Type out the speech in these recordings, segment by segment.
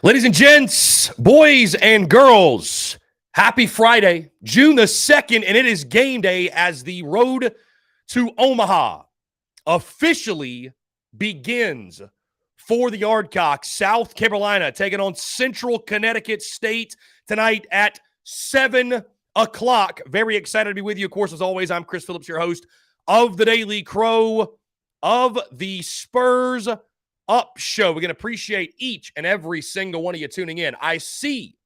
Ladies and gents, boys and girls, happy Friday, June the 2nd, and it is game day as the road to Omaha officially begins for the Gamecocks. South Carolina taking on Central Connecticut State tonight at 7 o'clock. Very excited to be with you. Of course, as always, I'm Chris Phillips, your host of the Daily Crow of the Spurs Up Show. We're going to appreciate each and every single one of you tuning in. I see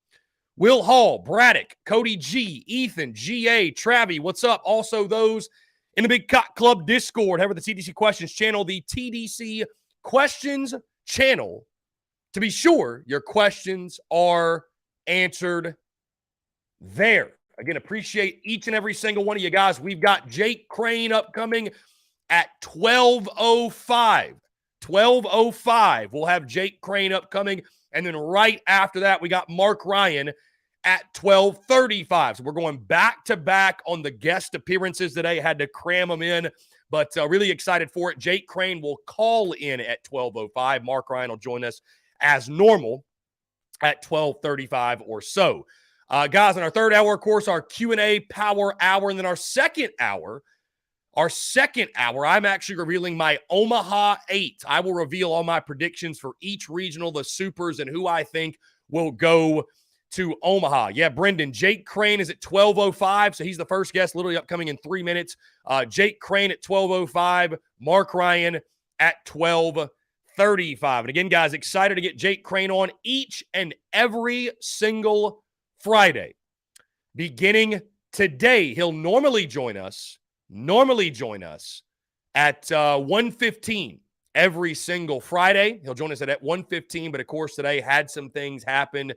Will Hall, Braddock, Cody G, Ethan, GA, Travi, what's up? Also those in the Big Cock Club Discord. However, the TDC Questions channel, the TDC Questions channel. To be sure, your questions are answered there. Again, appreciate each and every single one of you guys. We've got Jake Crane upcoming at 12:05. 12:05. We'll have Jake Crane upcoming. And then right after that, we got Mark Ryan at 12:35. So we're going back to back on the guest appearances today. Had to cram them in, but really excited for it. Jake Crane will call in at 12:05. Mark Ryan will join us as normal at 12:35 or so. Guys, in our third hour, of course, our Q&A power hour. And then our second hour, I'm actually revealing my Omaha 8. I will reveal all my predictions for each regional, the supers, and who I think will go to Omaha. Yeah, Brendan, Jake Crane is at 12:05, so he's the first guest, literally upcoming in 3 minutes. Jake Crane at 12:05, Mark Ryan at 12:35. And again, guys, excited to get Jake Crane on each and every single Friday. Beginning today, he'll normally join us at 1:15 every single Friday. He'll join us at 1:15, but of course today had some things happen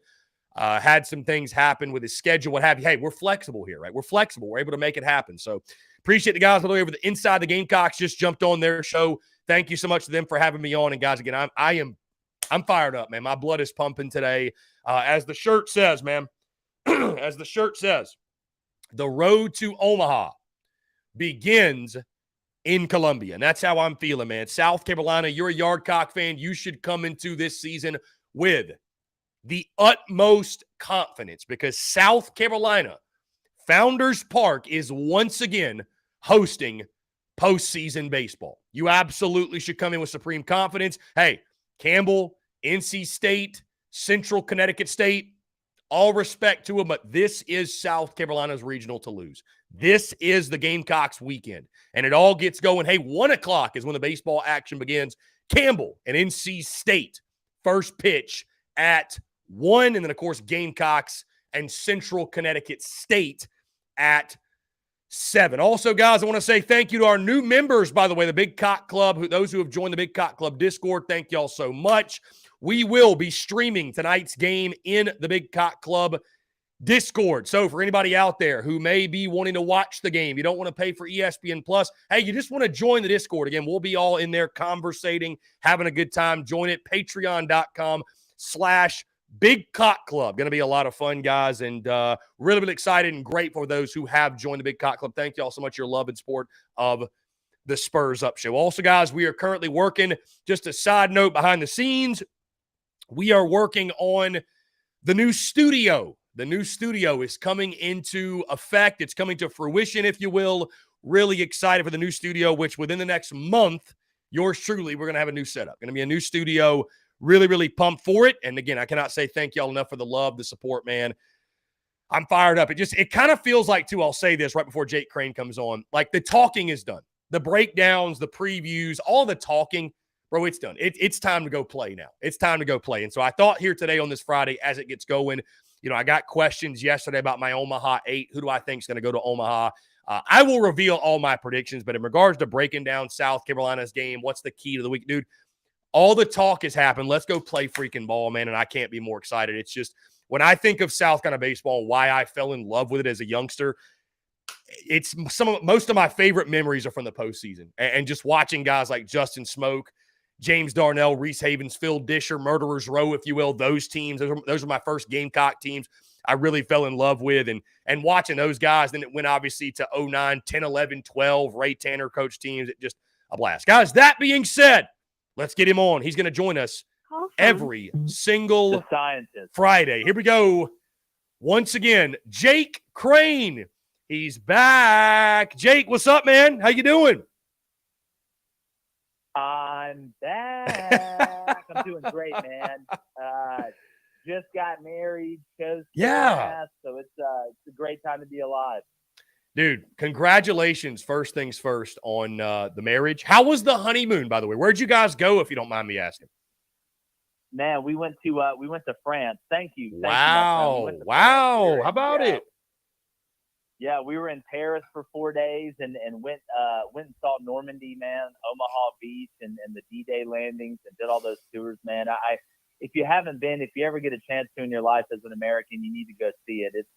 with his schedule, what have you. Hey, we're flexible here, right? We're flexible. We're able to make it happen. So appreciate the guys all the way over the Inside the Gamecocks just jumped on their show. Thank you so much to them for having me on. And guys, again, I'm fired up, man. My blood is pumping today. As the shirt says, man, as the shirt says, the road to Omaha begins in Columbia. And that's how I'm feeling, man. South Carolina, you're a Yardcock fan. You should come into this season with the utmost confidence because South Carolina, Founders Park, is once again hosting postseason baseball. You absolutely should come in with supreme confidence. Hey, Campbell, NC State, Central Connecticut State, all respect to them, but this is South Carolina's regional to lose. This is the Gamecocks weekend, and it all gets going. Hey, 1 o'clock is when the baseball action begins. Campbell and NC State, first pitch at 1, and then, of course, Gamecocks and Central Connecticut State at 7. Also, guys, I want to say thank you to our new members, by the way, the Big Cock Club, those who have joined the Big Cock Club Discord. Thank y'all so much. We will be streaming tonight's game in the Big Cock Club Discord. So for anybody out there who may be wanting to watch the game, you don't want to pay for ESPN Plus, hey, you just want to join the Discord. Again, we'll be all in there conversating, having a good time. Join it, patreon.com/Big Cock Club. Going to be a lot of fun, guys, and really, really excited and grateful for those who have joined the Big Cock Club. Thank you all so much for your love and support of the Spurs Up Show. Also, guys, we are currently working, just a side note behind the scenes, we are working on the new studio. The new studio is coming into effect. It's coming to fruition, if you will. Really excited for the new studio, which within the next month, yours truly, we're going to have a new setup. Going to be a new studio. Really, really pumped for it. And again, I cannot say thank y'all enough for the love, the support, man. I'm fired up. It kind of feels like, too, I'll say this right before Jake Crane comes on, like the talking is done. The breakdowns, the previews, all the talking, bro, it's done. It's time to go play now. It's time to go play. And so I thought here today on this Friday, as it gets going, I got questions yesterday about my Omaha 8. Who do I think is going to go to Omaha? I will reveal all my predictions, but in regards to breaking down South Carolina's game, what's the key to the week? Dude, all the talk has happened. Let's go play freaking ball, man, and I can't be more excited. It's just when I think of South Carolina baseball and why I fell in love with it as a youngster, it's most of my favorite memories are from the postseason and just watching guys like Justin Smoke, James Darnell, Reese Havens, Phil Disher, Murderers Row, if you will, those teams. Those are my first Gamecock teams I really fell in love with. And watching those guys, then it went obviously to 09, 10, 11, 12, Ray Tanner coach teams. It just a blast. Guys, that being said, let's get him on. He's going to join us every single scientist. Friday. Here we go. Once again, Jake Crane. He's back. Jake, what's up, man? How you doing? I'm back. I'm doing great, man. Just got married, chose Yeah. so it's a great time to be alive. Dude, congratulations, first things first, on the marriage. How was the honeymoon, by the way? Where'd you guys go, if you don't mind me asking? Man, we went to France. Thank you. Wow. Wow. How about it? Yeah, we were in Paris for 4 days and went and saw Normandy, man, Omaha Beach and the D-Day landings and did all those tours, man. If you haven't been, if you ever get a chance to in your life as an American, you need to go see it. It's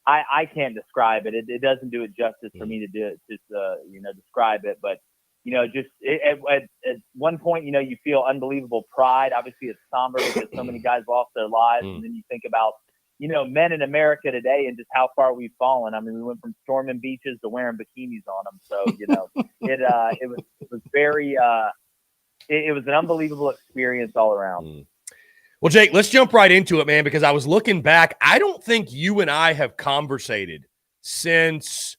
I can't describe it. It doesn't do it justice for me to do it, describe it. But just at one point, you feel unbelievable pride. Obviously, it's somber because so many guys lost their lives, and then you think about men in America today and just how far we've fallen. I mean, we went from storming beaches to wearing bikinis on them. So, it was very, it was an unbelievable experience all around. Well, Jake, let's jump right into it, man, because I was looking back. I don't think you and I have conversated since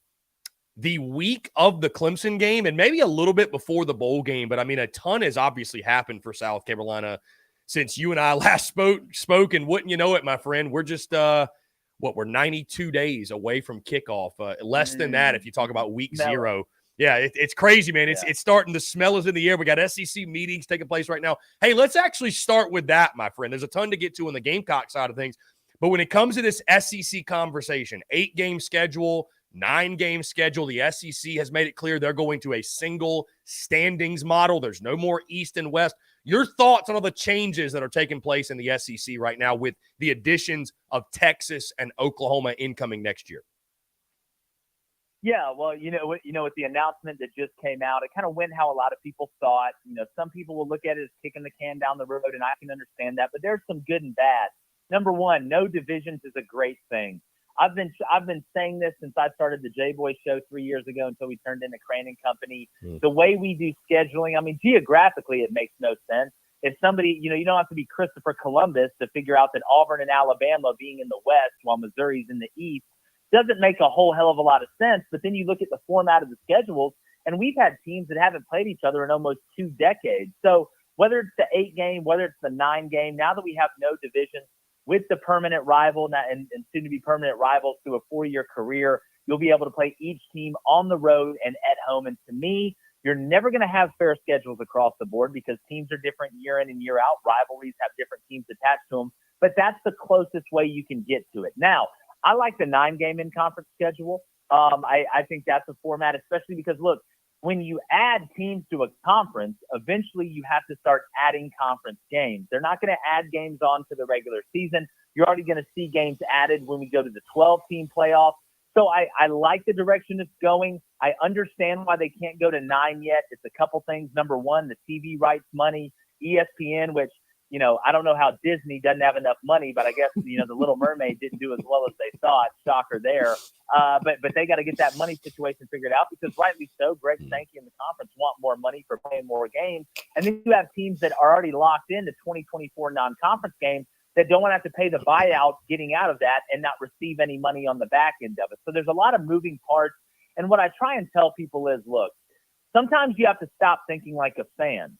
the week of the Clemson game and maybe a little bit before the bowl game. But, I mean, a ton has obviously happened for South Carolina since you and I last spoke, and wouldn't you know it, my friend, we're just, we're 92 days away from kickoff. Less than that if you talk about week 0. Yeah, it's crazy, man. It's starting. The smell is in the air. We got SEC meetings taking place right now. Hey, let's actually start with that, my friend. There's a ton to get to on the Gamecock side of things. But when it comes to this SEC conversation, 8-game schedule, 9-game schedule, the SEC has made it clear they're going to a single standings model. There's no more East and West. Your thoughts on all the changes that are taking place in the SEC right now with the additions of Texas and Oklahoma incoming next year? Yeah, well, with the announcement that just came out, it kind of went how a lot of people thought. Some people will look at it as kicking the can down the road, and I can understand that. But there's some good and bad. Number one, no divisions is a great thing. I've been saying this since I started the J-Boy show 3 years ago until we turned into Crane and Company. The way we do scheduling, I mean, geographically, it makes no sense. If somebody, you don't have to be Christopher Columbus to figure out that Auburn and Alabama being in the West while Missouri's in the East doesn't make a whole hell of a lot of sense. But then you look at the format of the schedules, and we've had teams that haven't played each other in almost 2 decades. So whether it's the 8-game, whether it's the 9-game, now that we have no division, with the permanent rival and soon to be permanent rivals through a 4-year career, you'll be able to play each team on the road and at home. And to me, you're never going to have fair schedules across the board because teams are different year in and year out. Rivalries have different teams attached to them, but that's the closest way you can get to it. Now, I like the 9-game in-conference schedule. I think that's a format, especially because, look, when you add teams to a conference, eventually you have to start adding conference games. They're not going to add games on to the regular season. You're already going to see games added when we go to the 12-team playoff. So I like the direction it's going. I understand why they can't go to 9 yet. It's a couple things. Number one, the TV rights money, ESPN, which, I don't know how Disney doesn't have enough money, but I guess, the Little Mermaid didn't do as well as they thought. Shocker there. But they got to get that money situation figured out because rightly so, Greg Sankey and the conference want more money for playing more games. And then you have teams that are already locked into 2024 non-conference games that don't want to have to pay the buyout getting out of that and not receive any money on the back end of it. So there's a lot of moving parts. And what I try and tell people is, look, sometimes you have to stop thinking like a fan.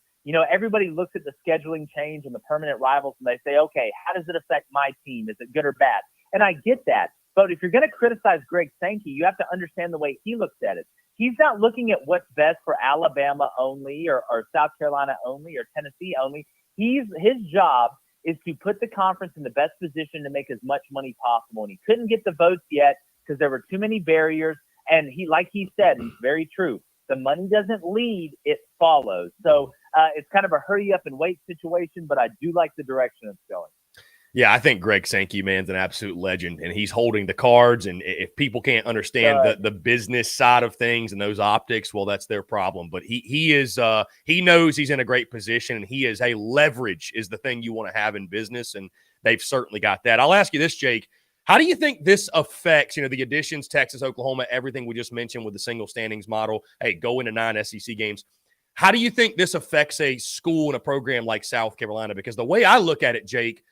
Everybody looks at the scheduling change and the permanent rivals and they say, okay, how does it affect my team? Is it good or bad? And I get that. But if you're going to criticize Greg Sankey, you have to understand the way he looks at it. He's not looking at what's best for Alabama only or South Carolina only or Tennessee only. His job is to put the conference in the best position to make as much money possible. And he couldn't get the votes yet because there were too many barriers. And like he said, it's very true. The money doesn't lead, it follows. So it's kind of a hurry up and wait situation, but I do like the direction it's going. Yeah, I think Greg Sankey, man's an absolute legend, and he's holding the cards. And if people can't understand the business side of things and those optics, well, that's their problem. But he knows he's in a great position, and he is leverage is the thing you want to have in business, and they've certainly got that. I'll ask you this, Jake. How do you think this affects, the additions, Texas, Oklahoma, everything we just mentioned with the single standings model? Hey, go into 9 SEC games. How do you think this affects a school and a program like South Carolina? Because the way I look at it, Jake,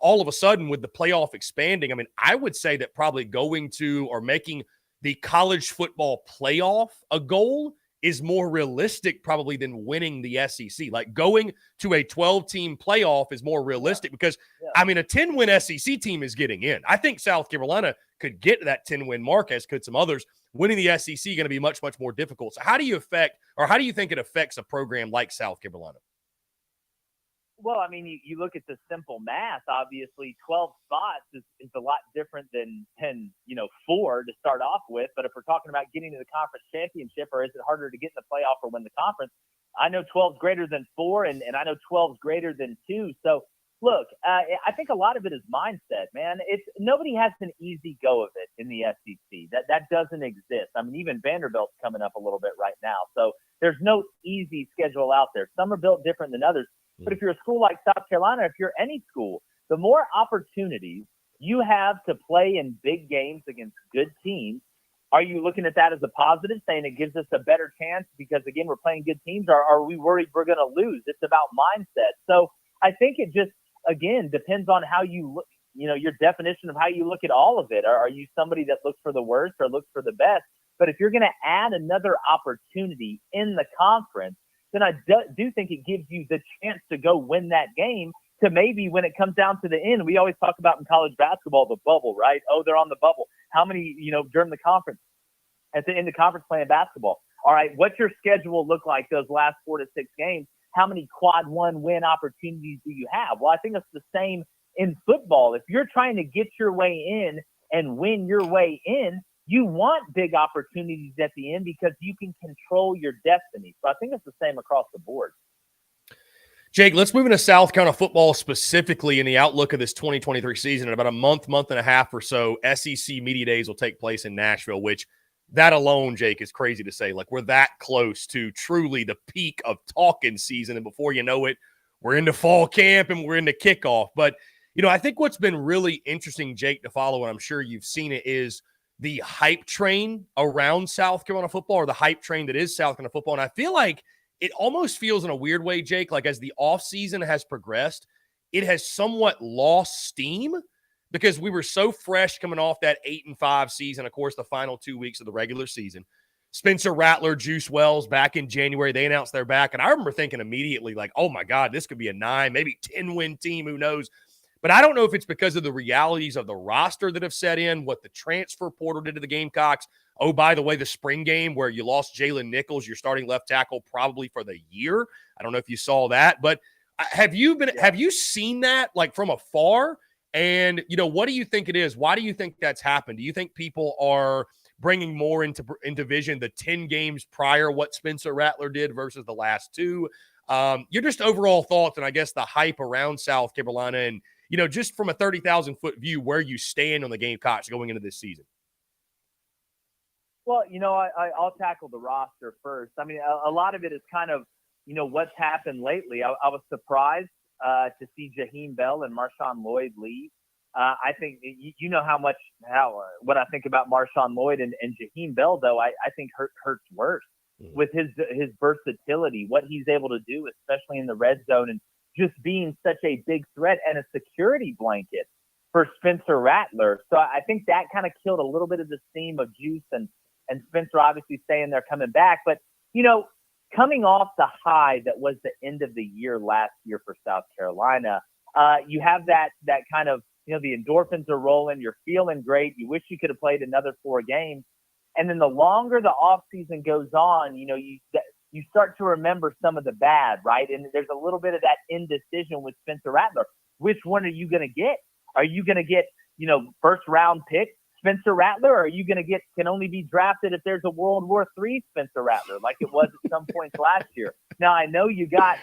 all of a sudden with the playoff expanding, I mean, I would say that probably going to or making the college football playoff a goal is more realistic probably than winning the SEC. Like going to a 12-team playoff is more realistic because, I mean, a 10-win SEC team is getting in. I think South Carolina could get to that 10-win mark, as could some others. Winning the SEC is going to be much, much more difficult. So how do you think it affects a program like South Carolina? Well, I mean, you look at the simple math. Obviously, 12 spots is a lot different than 10, 4 to start off with. But if we're talking about getting to the conference championship, or is it harder to get in the playoff or win the conference? I know 12 is greater than 4, and I know 12 is greater than 2. So, look, I think a lot of it is mindset, man. Nobody has an easy go of it in the SEC. That doesn't exist. I mean, even Vanderbilt's coming up a little bit right now. So there's no easy schedule out there. Some are built different than others. But if you're a school like South Carolina, if you're any school, the more opportunities you have to play in big games against good teams, are you looking at that as a positive, saying it gives us a better chance because, again, we're playing good teams, or are we worried we're going to lose? It's about mindset. So I think it just, again, depends on how you look, your definition of how you look at all of it. Are you somebody that looks for the worst or looks for the best? But if you're going to add another opportunity in the conference, then I do think it gives you the chance to go win that game, to maybe when it comes down to the end. We always talk about in college basketball, the bubble, right? Oh, they're on the bubble. How many, during the conference, at the end of conference playing basketball? All right, what's your schedule look like those last 4 to 6 games? How many quad 1 win opportunities do you have? Well, I think it's the same in football. If you're trying to get your way in and win your way in, you want big opportunities at the end because you can control your destiny. So I think it's the same across the board. Jake, let's move into South Carolina football specifically in the outlook of this 2023 season. In about a month and a half or so, SEC Media Days will take place in Nashville, which that alone, Jake, is crazy to say. Like, we're that close to truly the peak of talking season. And before you know it, we're into fall camp and we're into kickoff. But, I think what's been really interesting, Jake, to follow, and I'm sure you've seen it, is the hype train around South Carolina football, or the hype train that is South Carolina football. And I feel like it almost feels in a weird way, Jake, like as the offseason has progressed, it has somewhat lost steam because we were so fresh coming off that 8-5 season. Of course, the final 2 weeks of the regular season. Spencer Rattler, Juice Wells back in January, they announced they're back. And I remember thinking immediately, like, oh my God, this could be a 9, maybe 10-win team. Who knows? But I don't know if it's because of the realities of the roster that have set in, what the transfer portal did to the Gamecocks. Oh, by the way, the spring game where you lost Jalen Nichols, your starting left tackle, probably for the year. I don't know if you saw that, but have you seen that like from afar? And, what do you think it is? Why do you think that's happened? Do you think people are bringing more into vision the 10 games prior, what Spencer Rattler did versus the last 2? Your just overall thoughts and I guess the hype around South Carolina and, just from a 30,000-foot view, where you stand on the Gamecocks going into this season. Well, I'll tackle the roster first. I mean, a lot of it is kind of, what's happened lately. I was surprised to see Jaheim Bell and Marshawn Lloyd leave. I think what I think about Marshawn Lloyd and Jaheim Bell, though, I think hurts worse with his versatility, what he's able to do, especially in the red zone, and just being such a big threat and a security blanket for Spencer Rattler. So I think that kind of killed a little bit of the steam of Juice and Spencer obviously saying they're coming back. But, coming off the high that was the end of the year last year for South Carolina, you have that kind of, the endorphins are rolling. You're feeling great. You wish you could have played another 4 games. And then the longer the offseason goes on, you start to remember some of the bad, right? And there's a little bit of that indecision with Spencer Rattler. Which one are you going to get? Are you going to get, first round pick Spencer Rattler, or are you going to can only be drafted if there's a World War III Spencer Rattler, like it was at some points last year? Now, I know you got,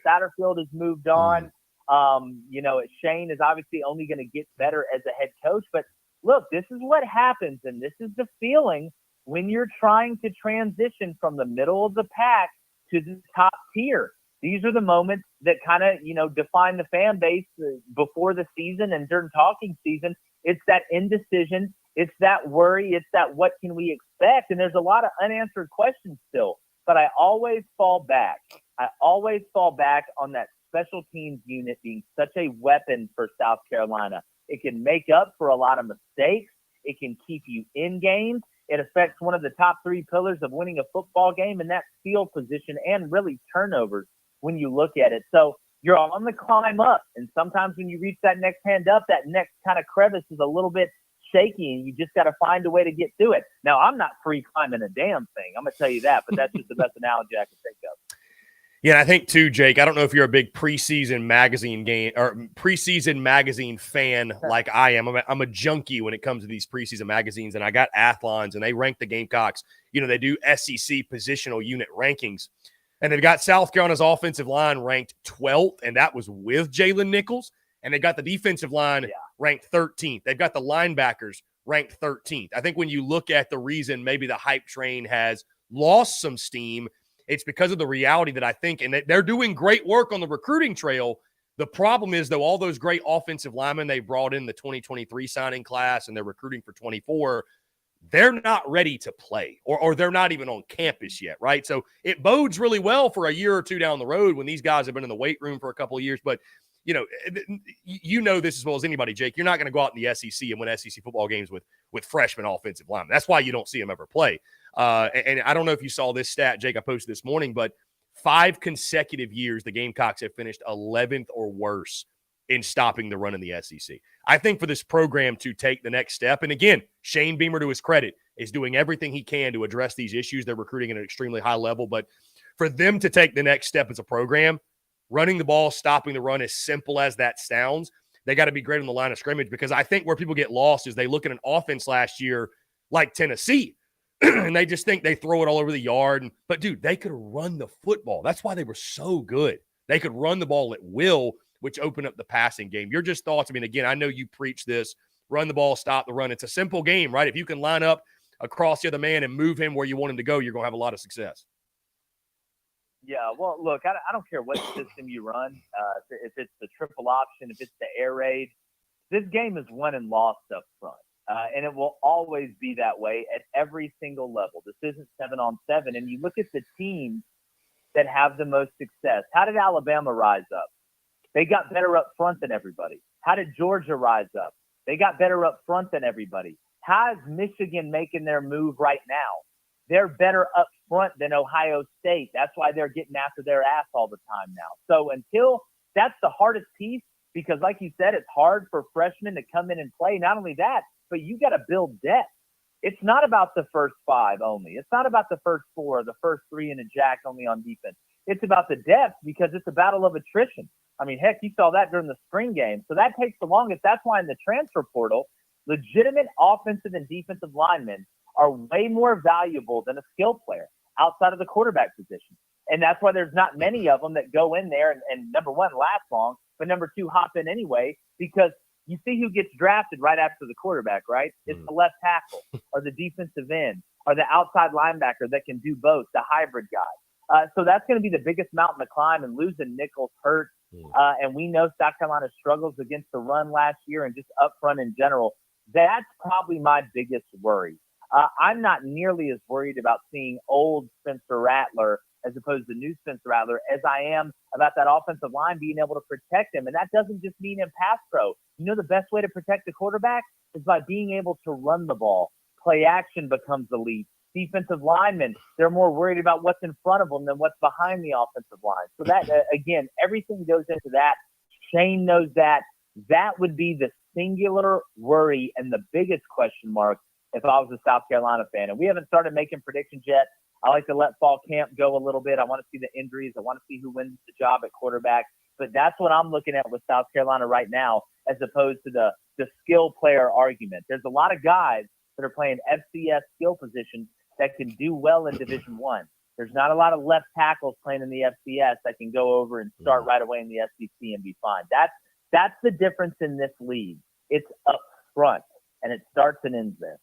Satterfield has moved on. Shane is obviously only going to get better as a head coach. But look, this is what happens, and this is the feeling when you're trying to transition from the middle of the pack to the top tier. These are the moments that kind of, define the fan base before the season and during talking season. It's that indecision. It's that worry. It's that what can we expect? And there's a lot of unanswered questions still. but I always fall back. On that special teams unit being such a weapon for South Carolina. It can make up for a lot of mistakes. It can keep you in games. It affects one of the top 3 pillars of winning a football game, and that's field position and really turnovers when you look at it. So you're on the climb up, and sometimes when you reach that next hand up, that next kind of crevice is a little bit shaky, and you just got to find a way to get through it. Now, I'm not free climbing a damn thing. I'm going to tell you that, but that's just the best analogy I can think of. Yeah, and I think too, Jake, I don't know if you're a big preseason magazine fan like I am. I'm a junkie when it comes to these preseason magazines, and I got Athlons, and they rank the Gamecocks. They do SEC positional unit rankings, and they've got South Carolina's offensive line ranked 12th, and that was with Jalen Nichols, and they got the defensive line ranked 13th. They've got the linebackers ranked 13th. I think when you look at the reason maybe the hype train has lost some steam, it's because of the reality that I think, and they're doing great work on the recruiting trail. The problem is, though, all those great offensive linemen they brought in the 2023 signing class and they're recruiting for 24, they're not ready to play or they're not even on campus yet, right? So it bodes really well for a year or two down the road when these guys have been in the weight room for a couple of years. But, this as well as anybody, Jake, you're not going to go out in the SEC and win SEC football games with freshman offensive linemen. That's why you don't see them ever play. And I don't know if you saw this stat, Jake, I posted this morning, but 5 consecutive years the Gamecocks have finished 11th or worse in stopping the run in the SEC. I think for this program to take the next step, and again, Shane Beamer, to his credit, is doing everything he can to address these issues. They're recruiting at an extremely high level, but for them to take the next step as a program, running the ball, stopping the run, as simple as that sounds, they got to be great on the line of scrimmage, because I think where people get lost is they look at an offense last year like Tennessee, and they just think they throw it all over the yard. But, dude, they could run the football. That's why they were so good. They could run the ball at will, which opened up the passing game. Your just thoughts, again, I know you preach this, run the ball, stop the run. It's a simple game, right? If you can line up across the other man and move him where you want him to go, you're going to have a lot of success. Yeah, well, look, I don't care what system you run. If it's the triple option, if it's the air raid, this game is won and lost up front. And it will always be that way at every single level. This isn't 7-on-7. And you look at the teams that have the most success. How did Alabama rise up? They got better up front than everybody. How did Georgia rise up? They got better up front than everybody. How is Michigan making their move right now? They're better up front than Ohio State. That's why they're getting after their ass all the time now. So until that's the hardest piece, because like you said, it's hard for freshmen to come in and play. Not only that, but you got to build depth. It's not about the first 5 only. It's not about the first 4, the first 3 in a jack only on defense. It's about the depth, because it's a battle of attrition. Heck, you saw that during the spring game. So that takes the longest. That's why in the transfer portal, legitimate offensive and defensive linemen are way more valuable than a skill player outside of the quarterback position. And that's why there's not many of them that go in there and number one, last long, but number 2, hop in anyway, because you see who gets drafted right after the quarterback, right? It's the left tackle or the defensive end or the outside linebacker that can do both, the hybrid guy. So that's going to be the biggest mountain to climb, and losing Nichols hurt. And we know South Carolina struggles against the run last year and just up front in general. That's probably my biggest worry. I'm not nearly as worried about seeing old Spencer Rattler as opposed to new Spencer Rattler as I am about that offensive line being able to protect him. And that doesn't just mean in pass pro. The best way to protect the quarterback is by being able to run the ball. Play action becomes elite. Defensive linemen, they're more worried about what's in front of them than what's behind the offensive line. So that, again, everything goes into that. Shane knows that. That would be the singular worry and the biggest question mark if I was a South Carolina fan. And we haven't started making predictions yet. I like to let fall camp go a little bit. I want to see the injuries. I want to see who wins the job at quarterback. But that's what I'm looking at with South Carolina right now, as opposed to the skill player argument. There's a lot of guys that are playing FCS skill positions that can do well in Division I. There's not a lot of left tackles playing in the FCS that can go over and start right away in the SEC and be fine. That's the difference in this league. It's up front, and it starts and ends there.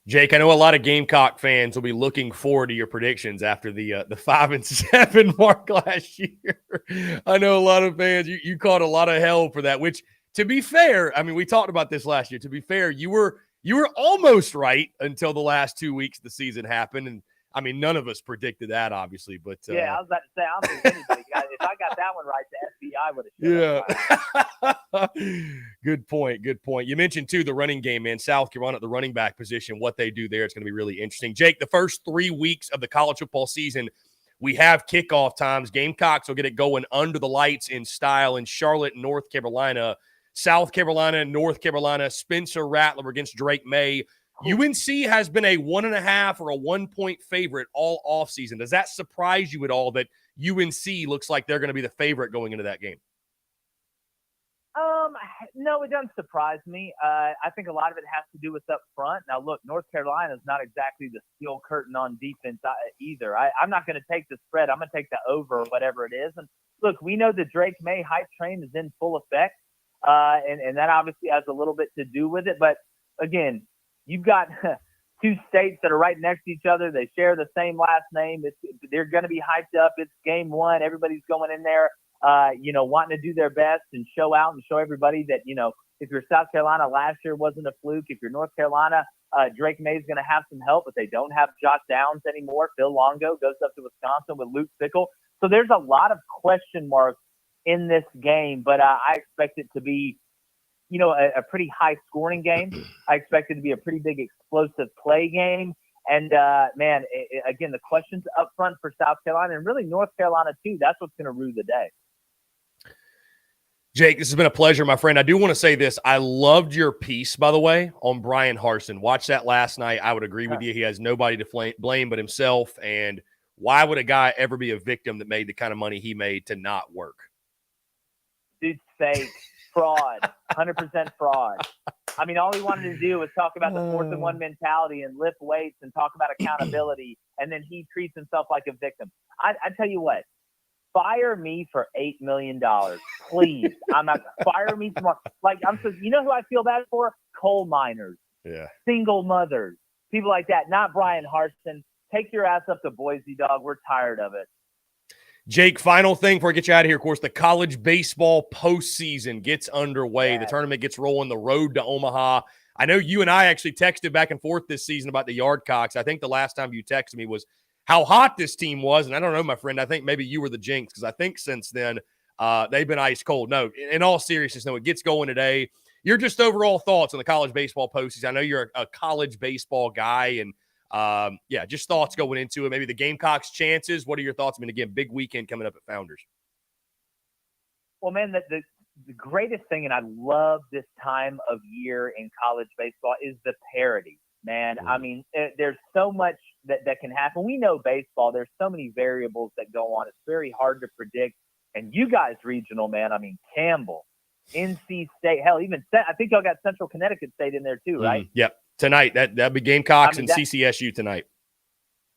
Jake, I know a lot of Gamecock fans will be looking forward to your predictions after the 5-7 mark last year. I know a lot of fans, you caught a lot of hell for that, which, to be fair, we talked about this last year. To be fair, you were almost right until the last 2 weeks of the season happened. And I mean, none of us predicted that, obviously, but yeah, I was about to say, I don't think anybody got it. If I got that one right, the FBI would have showed up. yeah. Good point. Good point. You mentioned, too, the running game, man. South Carolina at the running back position, what they do there, it's going to be really interesting. Jake, the first 3 weeks of the college football season, we have kickoff times. Gamecocks will get it going under the lights in style in Charlotte, North Carolina. South Carolina, North Carolina, Spencer Rattler against Drake May. UNC has been a 1.5 or a 1 point favorite all offseason. Does that surprise you at all that UNC looks like they're going to be the favorite going into that game? No, it doesn't surprise me. I think a lot of it has to do with up front. Now, look, North Carolina is not exactly the steel curtain on defense either. I'm not going to take the spread. I'm going to take the over, whatever it is. And look, we know the Drake May hype train is in full effect, and that obviously has a little bit to do with it. But again, you've got two states that are right next to each other. They share the same last name. They're going to be hyped up. It's game one. Everybody's going in there, wanting to do their best and show out and show everybody that, if you're South Carolina, last year wasn't a fluke. If you're North Carolina, Drake May is going to have some help, but they don't have Josh Downs anymore. Phil Longo goes up to Wisconsin with Luke Fickell. So there's a lot of question marks in this game, but I expect it to be, a pretty high scoring game. I expect it to be a pretty big explosive play game. And, again, the questions up front for South Carolina and really North Carolina too, that's what's going to rue the day. Jake, this has been a pleasure, my friend. I do want to say this. I loved your piece, by the way, on Brian Harsin. Watched that last night. I would agree with you. He has nobody to blame but himself. And why would a guy ever be a victim that made the kind of money he made to not work? Dude's fake. Fraud. 100% fraud. I mean, all he wanted to do was talk about the 4th and 1 mentality and lift weights and talk about accountability, and then he treats himself like a victim. I tell you what, fire me for $8 million, please. I'm not fire me tomorrow. You know who I feel bad for? Coal miners, single mothers, people like that. Not Brian Harsin. Take your ass up to Boise, dog. We're tired of it. Jake, final thing before I get you out of here, of course, the college baseball postseason gets underway. Yeah. The tournament gets rolling, the road to Omaha. I know you and I actually texted back and forth this season about the Yardcocks. I think the last time you texted me was how hot this team was. And I don't know, my friend, I think maybe you were the jinx because I think since then they've been ice cold. No, in all seriousness, no, it gets going today. Your just overall thoughts on the college baseball postseason. I know you're a college baseball guy and just thoughts going into it. Maybe the Gamecocks' chances. What are your thoughts? I mean, again, big weekend coming up at Founders. Well, man, the greatest thing, and I love this time of year in college baseball, is the parity, man. I mean, there's so much that can happen. We know baseball. There's so many variables that go on. It's very hard to predict. And you guys regional, man, I mean, Campbell, NC State, hell, even I think y'all got Central Connecticut State in there too, right? Yep. Tonight, that'll be Gamecocks and CCSU tonight.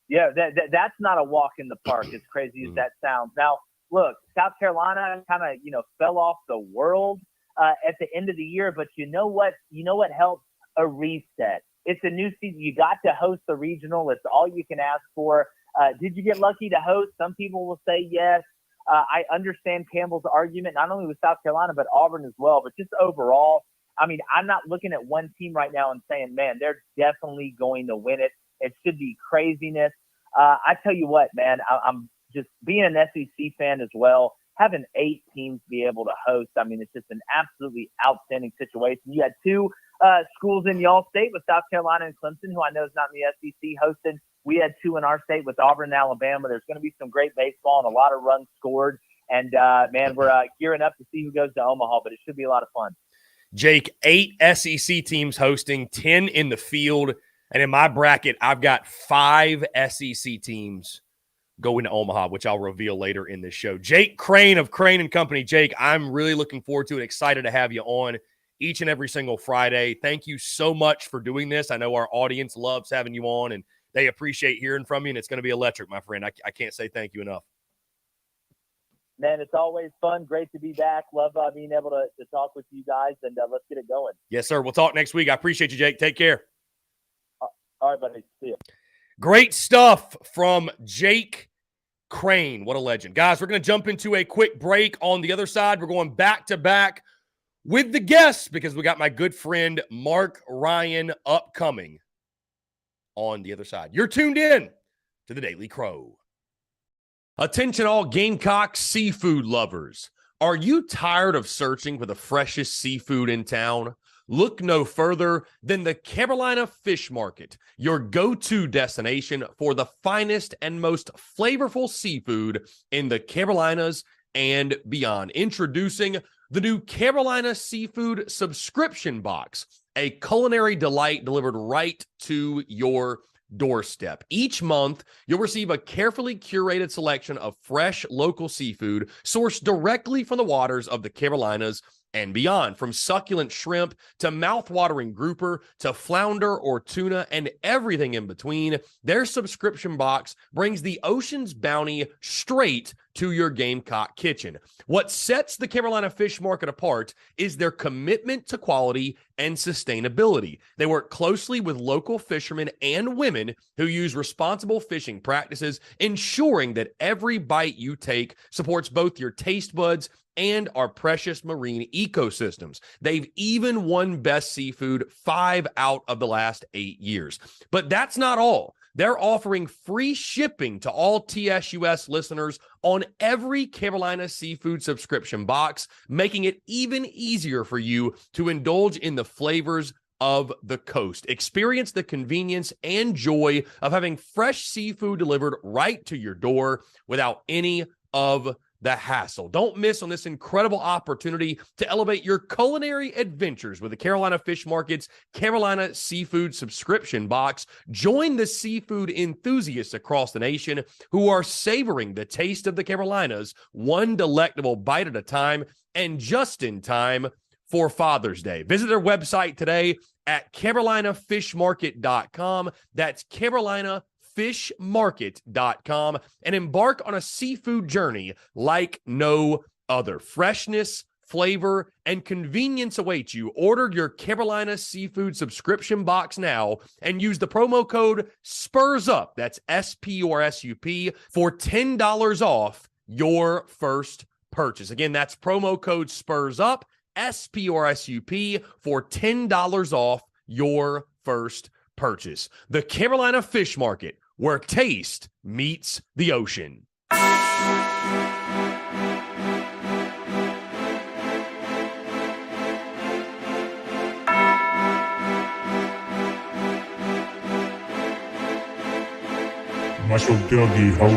Yeah, that's not a walk in the park, as crazy as that sounds. Now, look, South Carolina kind of, fell off the world at the end of the year, but you know what helps? A reset. It's a new season. You got to host the regional. It's all you can ask for. Did you get lucky to host? Some people will say yes. I understand Campbell's argument, not only with South Carolina, but Auburn as well. But just overall, I mean, I'm not looking at one team right now and saying, man, they're definitely going to win it. It should be craziness. I tell you what, man, I'm just being an SEC fan as well, having 8 teams be able to host. I mean, it's just an absolutely outstanding situation. You had 2 schools in y'all state with South Carolina and Clemson, who I know is not in the SEC, hosted. We had 2 in our state with Auburn and Alabama. There's going to be some great baseball and a lot of runs scored. And, man, we're gearing up to see who goes to Omaha, but it should be a lot of fun. Jake, 8 SEC teams hosting, 10 in the field. And in my bracket, I've got 5 SEC teams going to Omaha, which I'll reveal later in this show. Jake Crane of Crane & Company. Jake, I'm really looking forward to it. Excited to have you on each and every single Friday. Thank you so much for doing this. I know our audience loves having you on, and they appreciate hearing from you, and it's going to be electric, my friend. I can't say thank you enough. Man, it's always fun. Great to be back. Love being able to talk with you guys, and let's get it going. Yes, sir. We'll talk next week. I appreciate you, Jake. Take care. All right, buddy. See you. Great stuff from Jake Crane. What a legend. Guys, we're going to jump into a quick break. On the other side, we're going back-to-back with the guests because we got my good friend Mark Ryan upcoming on the other side. You're tuned in to the Daily Crow. Attention all Gamecocks seafood lovers. Are you tired of searching for the freshest seafood in town? Look no further than the Carolina Fish Market, your go-to destination for the finest and most flavorful seafood in the Carolinas and beyond. Introducing the new Carolina Seafood Subscription Box, a culinary delight delivered right to your doorstep. Each month, you'll receive a carefully curated selection of fresh local seafood sourced directly from the waters of the Carolinas and beyond. From succulent shrimp to mouth-watering grouper to flounder or tuna and everything in between, their subscription box brings the ocean's bounty straight to your Gamecock kitchen. What sets the Carolina Fish Market apart is their commitment to quality and sustainability. They work closely with local fishermen and women who use responsible fishing practices, ensuring that every bite you take supports both your taste buds and our precious marine ecosystems. They've even won Best Seafood 5 out of the last 8 years. But that's not all. They're offering free shipping to all TSUS listeners on every Carolina Seafood subscription box, making it even easier for you to indulge in the flavors of the coast. Experience the convenience and joy of having fresh seafood delivered right to your door without any of the hassle. Don't miss on this incredible opportunity to elevate your culinary adventures with the Carolina Fish Market's Carolina Seafood Subscription Box. Join the seafood enthusiasts across the nation who are savoring the taste of the Carolinas, one delectable bite at a time, and just in time for Father's Day. Visit their website today at carolinafishmarket.com. That's carolinafishmarket.com, and embark on a seafood journey like no other. Freshness, flavor, and convenience await you. Order your Carolina Seafood Subscription Box now and use the promo code SPURSUP, that's SPURSUP, for $10 off your first purchase. Again, that's promo code SPURSUP, SPURSUP, for $10 off your first purchase. The Carolina Fish Market, where taste meets the ocean. Muscle Dougie, ho.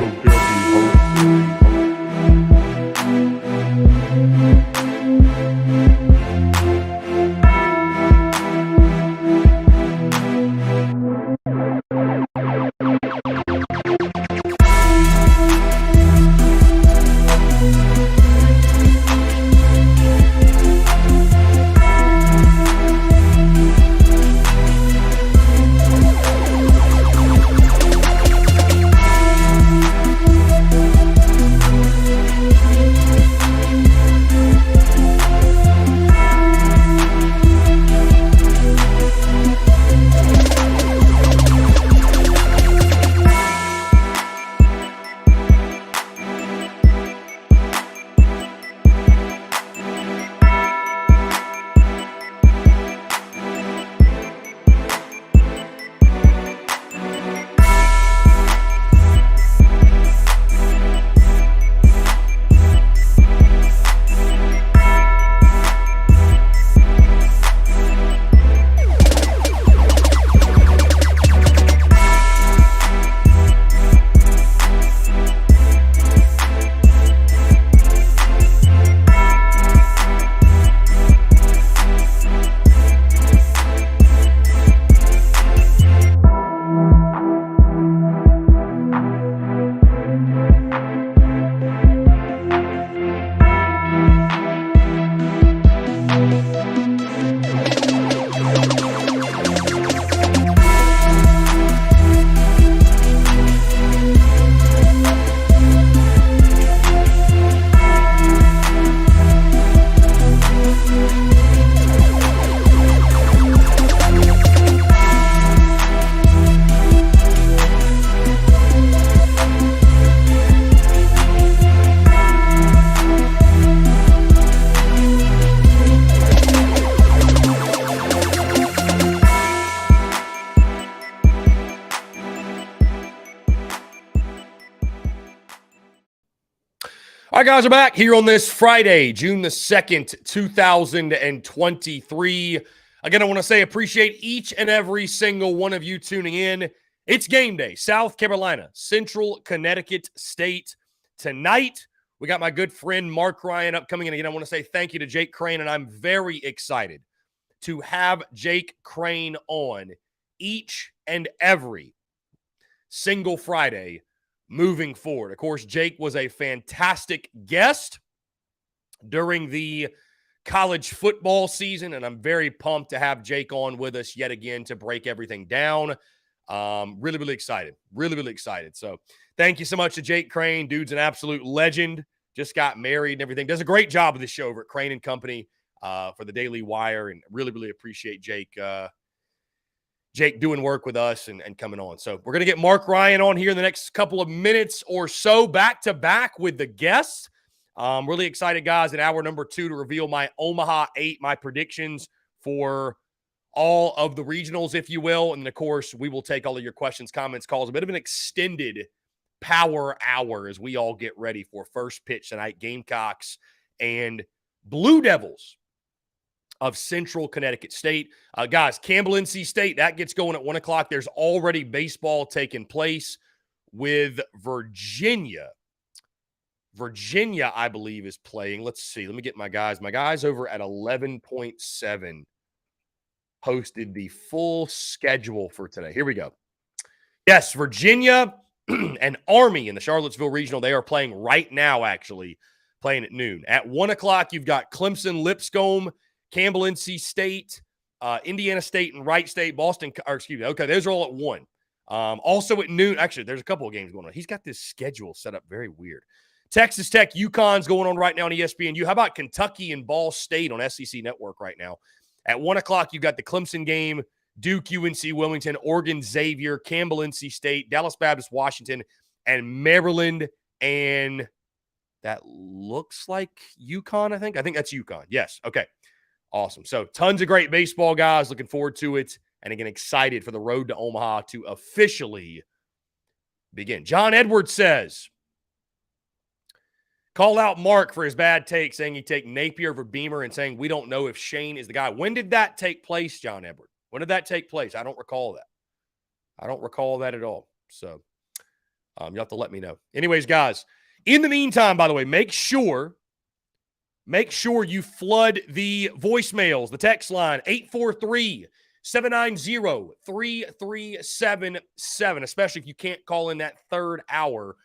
All right, guys, we're back here on this Friday, June the 2nd, 2023. Again, I want to say appreciate each and every single one of you tuning in. It's game day, South Carolina, Central Connecticut State. Tonight, we got my good friend Mark Ryan upcoming. And again, I want to say thank you to Jake Crane, and I'm very excited to have Jake Crane on each and every single Friday moving forward. Of course, Jake was a fantastic guest during the college football season, and I'm very pumped to have Jake on with us yet again to break everything down. Really excited. Really excited. So thank you so much to Jake Crane. Dude's an absolute legend. Just got married and everything. Does a great job of this show over at Crane & Company for the Daily Wire, and really appreciate Jake doing work with us and coming on. So we're going to get Mark Ryan on here in the next couple of minutes or so, back to back with the guests. Really excited, guys, in hour number 2 to reveal my Omaha 8, my predictions for all of the regionals, if you will. And, of course, we will take all of your questions, comments, calls. A bit of an extended power hour as we all get ready for first pitch tonight. Gamecocks and Blue Devils of Central Connecticut State. Guys, Campbell NC State, that gets going at 1 o'clock. There's already baseball taking place with Virginia. Virginia, I believe, is playing. Let's see. Let me get my guys. My guys over at 11.7 posted the full schedule for today. Here we go. Yes, Virginia and Army in the Charlottesville Regional, they are playing right now, actually, playing at noon. At 1 o'clock, you've got Clemson, Lipscomb, Campbell NC State, Indiana State, and Wright State, Boston. Okay, those are all at 1. Also at noon, actually, there's a couple of games going on. He's got this schedule set up very weird. Texas Tech, UConn's going on right now on ESPNU. How about Kentucky and Ball State on SEC Network right now? At 1 o'clock, you've got the Clemson game, Duke, UNC, Wilmington, Oregon, Xavier, Campbell, NC State, Dallas Baptist, Washington, and Maryland. And that looks like UConn, I think. I think that's UConn. Yes. Okay. Awesome. So tons of great baseball, guys. Looking forward to it. And again, excited for the road to Omaha to officially begin. John Edwards says, call out Mark for his bad take, saying he'd take Napier over Beamer and saying we don't know if Shane is the guy. When did that take place, John Edwards? When did that take place? I don't recall that. I don't recall that at all. So you'll have to let me know. Anyways, guys, in the meantime, by the way, make sure you flood the voicemails, the text line, 843-790-3377, especially if you can't call in that third hour.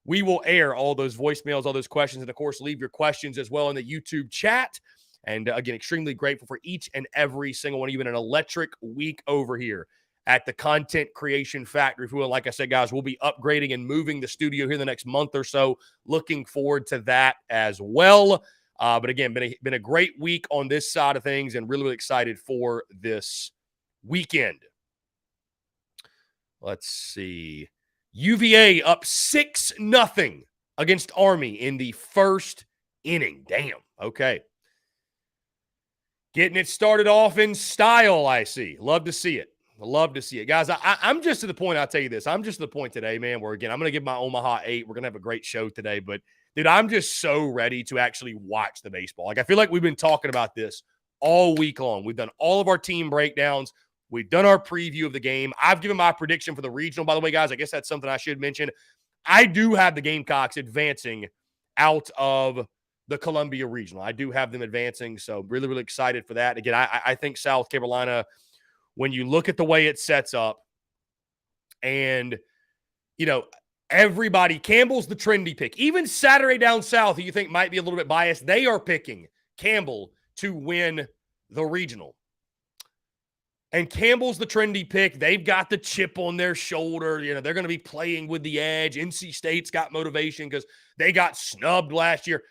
We will air all those voicemails, all those questions, and, of course, leave your questions as well in the YouTube chat. And, again, extremely grateful for each and every single one. Even an electric week over here at the Content Creation Factory. If we will, like I said, guys, we'll be upgrading and moving the studio here the next month or so. Looking forward to that as well. But, again, been a great week on this side of things, and really excited for this weekend. Let's see. UVA up 6-0 against Army in the first inning. Damn. Okay. Getting it started off in style, I see. Love to see it. Love to see it. Guys, I'm just to the point, I'll tell you this. I'm just to the point today, man, where, again, I'm going to give my Omaha 8. We're going to have a great show today. But, dude, I'm just so ready to actually watch the baseball. Like, I feel like we've been talking about this all week long. We've done all of our team breakdowns. We've done our preview of the game. I've given my prediction for the regional, by the way, guys. I guess that's something I should mention. I do have the Gamecocks advancing out of the Columbia Regional. I do have them advancing, so really excited for that. Again, I think South Carolina, when you look at the way it sets up, and, you know, everybody, Campbell's the trendy pick. Even Saturday Down South, who you think might be a little bit biased, they are picking Campbell to win the regional. And Campbell's the trendy pick. They've got the chip on their shoulder. You know, they're going to be playing with the edge. NC State's got motivation because they got snubbed last year.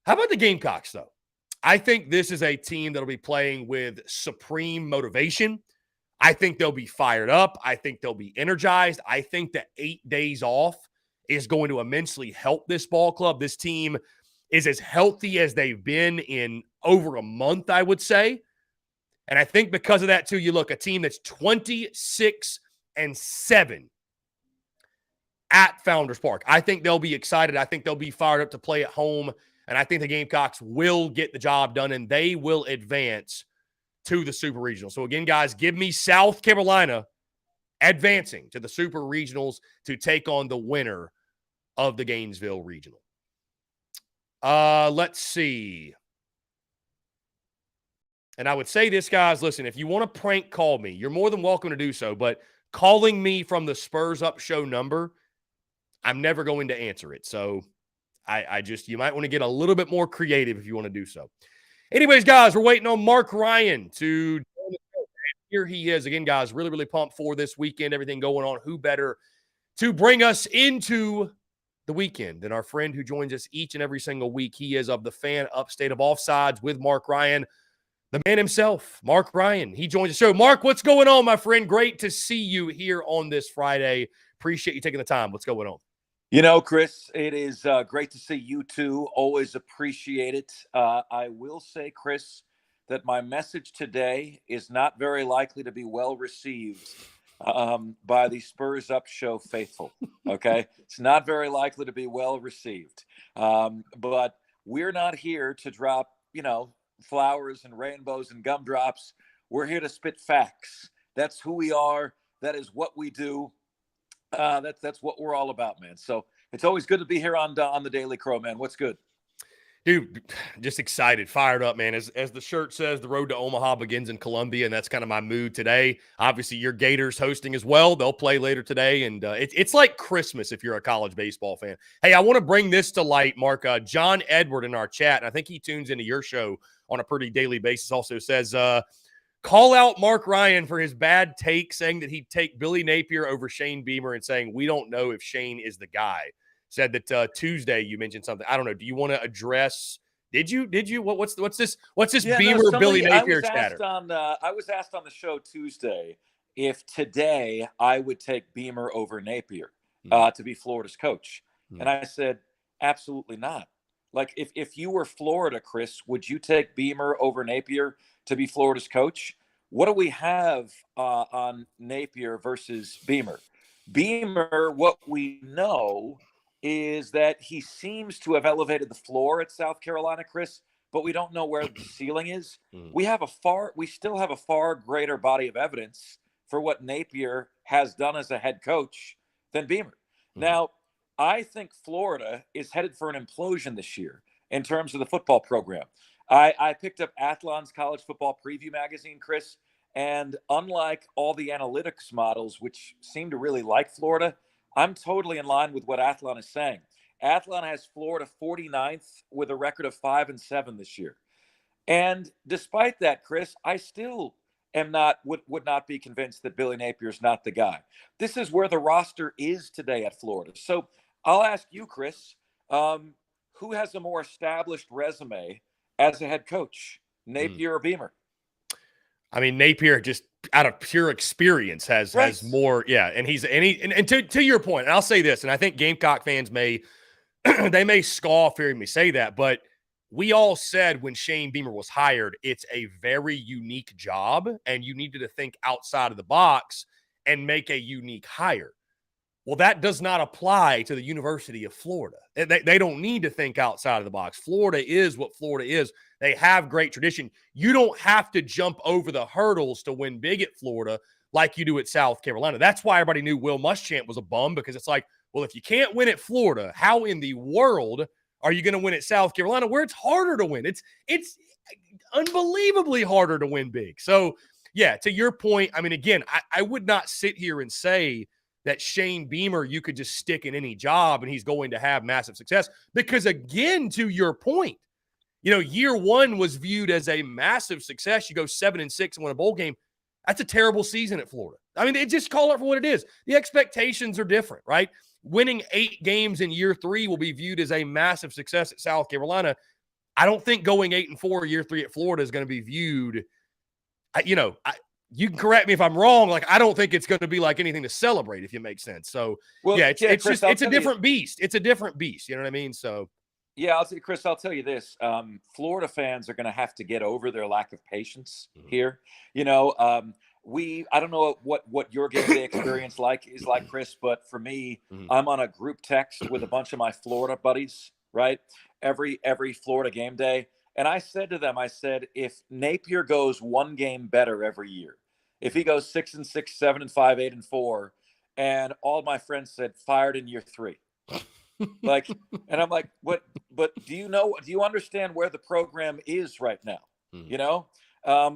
How about the Gamecocks, though? I think this is a team that'll be playing with supreme motivation. I think they'll be fired up. I think they'll be energized. I think the 8 days off is going to immensely help this ball club. This team is as healthy as they've been in over a month, I would say. And I think because of that, too, you look, a team that's 26-7 at Founders Park. I think they'll be excited. I think they'll be fired up to play at home. And I think the Gamecocks will get the job done, and they will advance to the Super Regional. So, again, guys, give me South Carolina advancing to the Super Regionals to take on the winner of the Gainesville Regional. Let's see. And I would say this, guys, listen, if you want to prank call me, you're more than welcome to do so. But calling me from the Spurs Up Show number, I'm never going to answer it. So you might want to get a little bit more creative if you want to do so. Anyways, guys, we're waiting on Mark Ryan to join the show. Here he is. Again, guys, really, really pumped for this weekend. Everything going on. Who better to bring us into the weekend than our friend who joins us each and every single week? He is of the Fan Upstate of Offsides with Mark Ryan, the man himself, Mark Ryan. He joins the show. Mark, what's going on, my friend? Great to see you here on this Friday. Appreciate you taking the time. What's going on? You know, Chris, it is great to see you too. Always appreciate it. I will say, Chris, that my message today is not very likely to be well received by the Spurs Up Show faithful. Okay, it's not very likely to be well received. But we're not here to drop, flowers and rainbows and gumdrops. We're here to spit facts. That's who we are. That is what we do. That's what we're all about, man. So it's always good to be here on the Daily Crow, man. What's good? Dude, just excited, fired up, man. As the shirt says, the road to Omaha begins in Columbia, and that's kind of my mood today. Obviously, your Gators hosting as well. They'll play later today, and it's like Christmas if you're a college baseball fan. Hey, I want to bring this to light, Mark. John Edward in our chat, and I think he tunes into your show on a pretty daily basis, also says, call out Mark Ryan for his bad take, saying that he'd take Billy Napier over Shane Beamer and saying we don't know if Shane is the guy. Said that Tuesday you mentioned something. I don't know. Do you want to address? Did you? What's this? What's this Beamer Billy Napier chatter? I was asked on the show Tuesday if today I would take Beamer over Napier to be Florida's coach, and I said absolutely not. Like if you were Florida, Chris, would you take Beamer over Napier to be Florida's coach? What do we have on Napier versus Beamer? Beamer, what we know is that he seems to have elevated the floor at South Carolina, Chris, but we don't know where the ceiling is. We still have a far greater body of evidence for what Napier has done as a head coach than Beamer. Now, I think Florida is headed for an implosion this year in terms of the football program. I picked up Athlon's college football preview magazine, Chris, and unlike all the analytics models, which seem to really like Florida, I'm totally in line with what Athlon is saying. Athlon has Florida 49th with a record of 5-7 this year. And despite that, Chris, I still would not be convinced that Billy Napier is not the guy. This is where the roster is today at Florida. So I'll ask you, Chris, who has a more established resume as a head coach, Napier or Beamer? I mean, Napier just out of pure experience has more. Yeah. And to your point, and I'll say this, and I think Gamecock fans may scoff hearing me say that, but we all said when Shane Beamer was hired, it's a very unique job and you needed to think outside of the box and make a unique hire. Well, that does not apply to the University of Florida. They don't need to think outside of the box. Florida is what Florida is. They have great tradition. You don't have to jump over the hurdles to win big at Florida like you do at South Carolina. That's why everybody knew Will Muschamp was a bum, because it's like, well, if you can't win at Florida, how in the world are you going to win at South Carolina, where it's harder to win? It's unbelievably harder to win big. So, yeah, to your point, I mean, again, I would not sit here and say that Shane Beamer, you could just stick in any job and he's going to have massive success. Because again, to your point, year one was viewed as a massive success. You go 7-6 and win a bowl game. That's a terrible season at Florida. I mean, they just call it for what it is. The expectations are different, right? Winning 8 games in year 3 will be viewed as a massive success at South Carolina. I don't think going 8-4 year 3 at Florida is going to be viewed, you can correct me if I'm wrong. Like, I don't think it's going to be like anything to celebrate, if you make sense. So, Chris, it's a different beast. It's a different beast. You know what I mean? So, yeah, Chris, I'll tell you this. Florida fans are going to have to get over their lack of patience here. I don't know what your game day experience is like, Chris, but for me, I'm on a group text with a bunch of my Florida buddies, right? Every Florida game day. And I said to them, I said, if Napier goes one game better every year, if he goes 6-6, 7-5, 8-4, and all my friends said fired in year 3. Like, and I'm like, what? But do you understand where the program is right now? You know,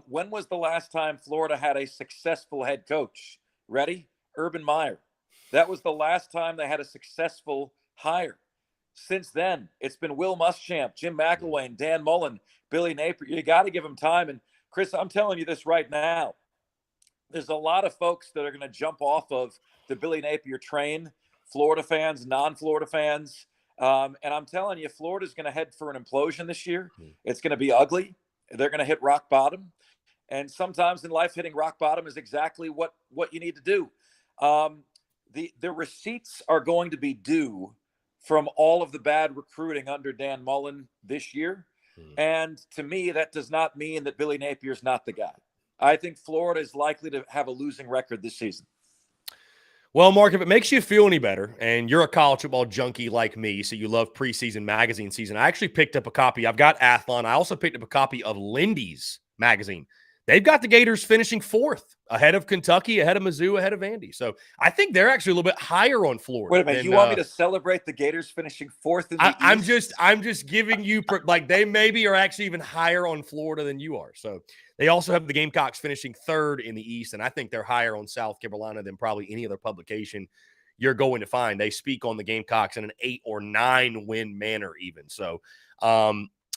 when was the last time Florida had a successful head coach? Ready? Urban Meyer. That was the last time they had a successful hire. Since then, it's been Will Muschamp, Jim McElwain, Dan Mullen, Billy Napier. You got to give them time. And Chris, I'm telling you this right now. There's a lot of folks that are going to jump off of the Billy Napier train, Florida fans, non-Florida fans. And I'm telling you, Florida's going to head for an implosion this year. It's going to be ugly. They're going to hit rock bottom. And sometimes in life, hitting rock bottom is exactly what you need to do. The receipts are going to be due from all of the bad recruiting under Dan Mullen this year. And to me, that does not mean that Billy Napier's not the guy. I think Florida is likely to have a losing record this season. Well, Mark, if it makes you feel any better, and you're a college football junkie like me, so you love preseason magazine season, I actually picked up a copy. I've got Athlon. I also picked up a copy of Lindy's magazine. They've got the Gators finishing 4th, ahead of Kentucky, ahead of Mizzou, ahead of Vandy. So I think they're actually a little bit higher on Florida. Wait a minute, you want me to celebrate the Gators finishing 4th in the East? I'm just giving you like they maybe are actually even higher on Florida than you are. So they also have the Gamecocks finishing 3rd in the East, and I think they're higher on South Carolina than probably any other publication you're going to find. They speak on the Gamecocks in an 8 or 9 win manner even. So,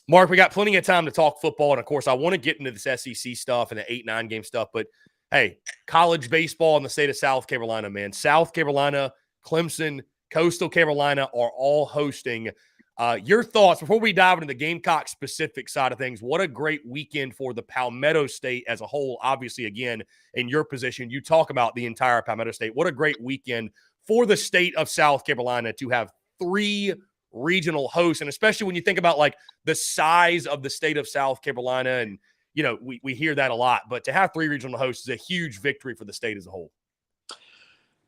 Mark, we got plenty of time to talk football, and of course, I want to get into this SEC stuff and the 8-9 game stuff, but hey, college baseball in the state of South Carolina, man. South Carolina, Clemson, Coastal Carolina are all hosting. Your thoughts before we dive into the Gamecock specific side of things. What a great weekend for the Palmetto State as a whole. Obviously, again, in your position, you talk about the entire Palmetto State. What a great weekend for the state of South Carolina to have 3 regional hosts, and especially when you think about like the size of the state of South Carolina, and you know we hear that a lot, but to have 3 regional hosts is a huge victory for the state as a whole.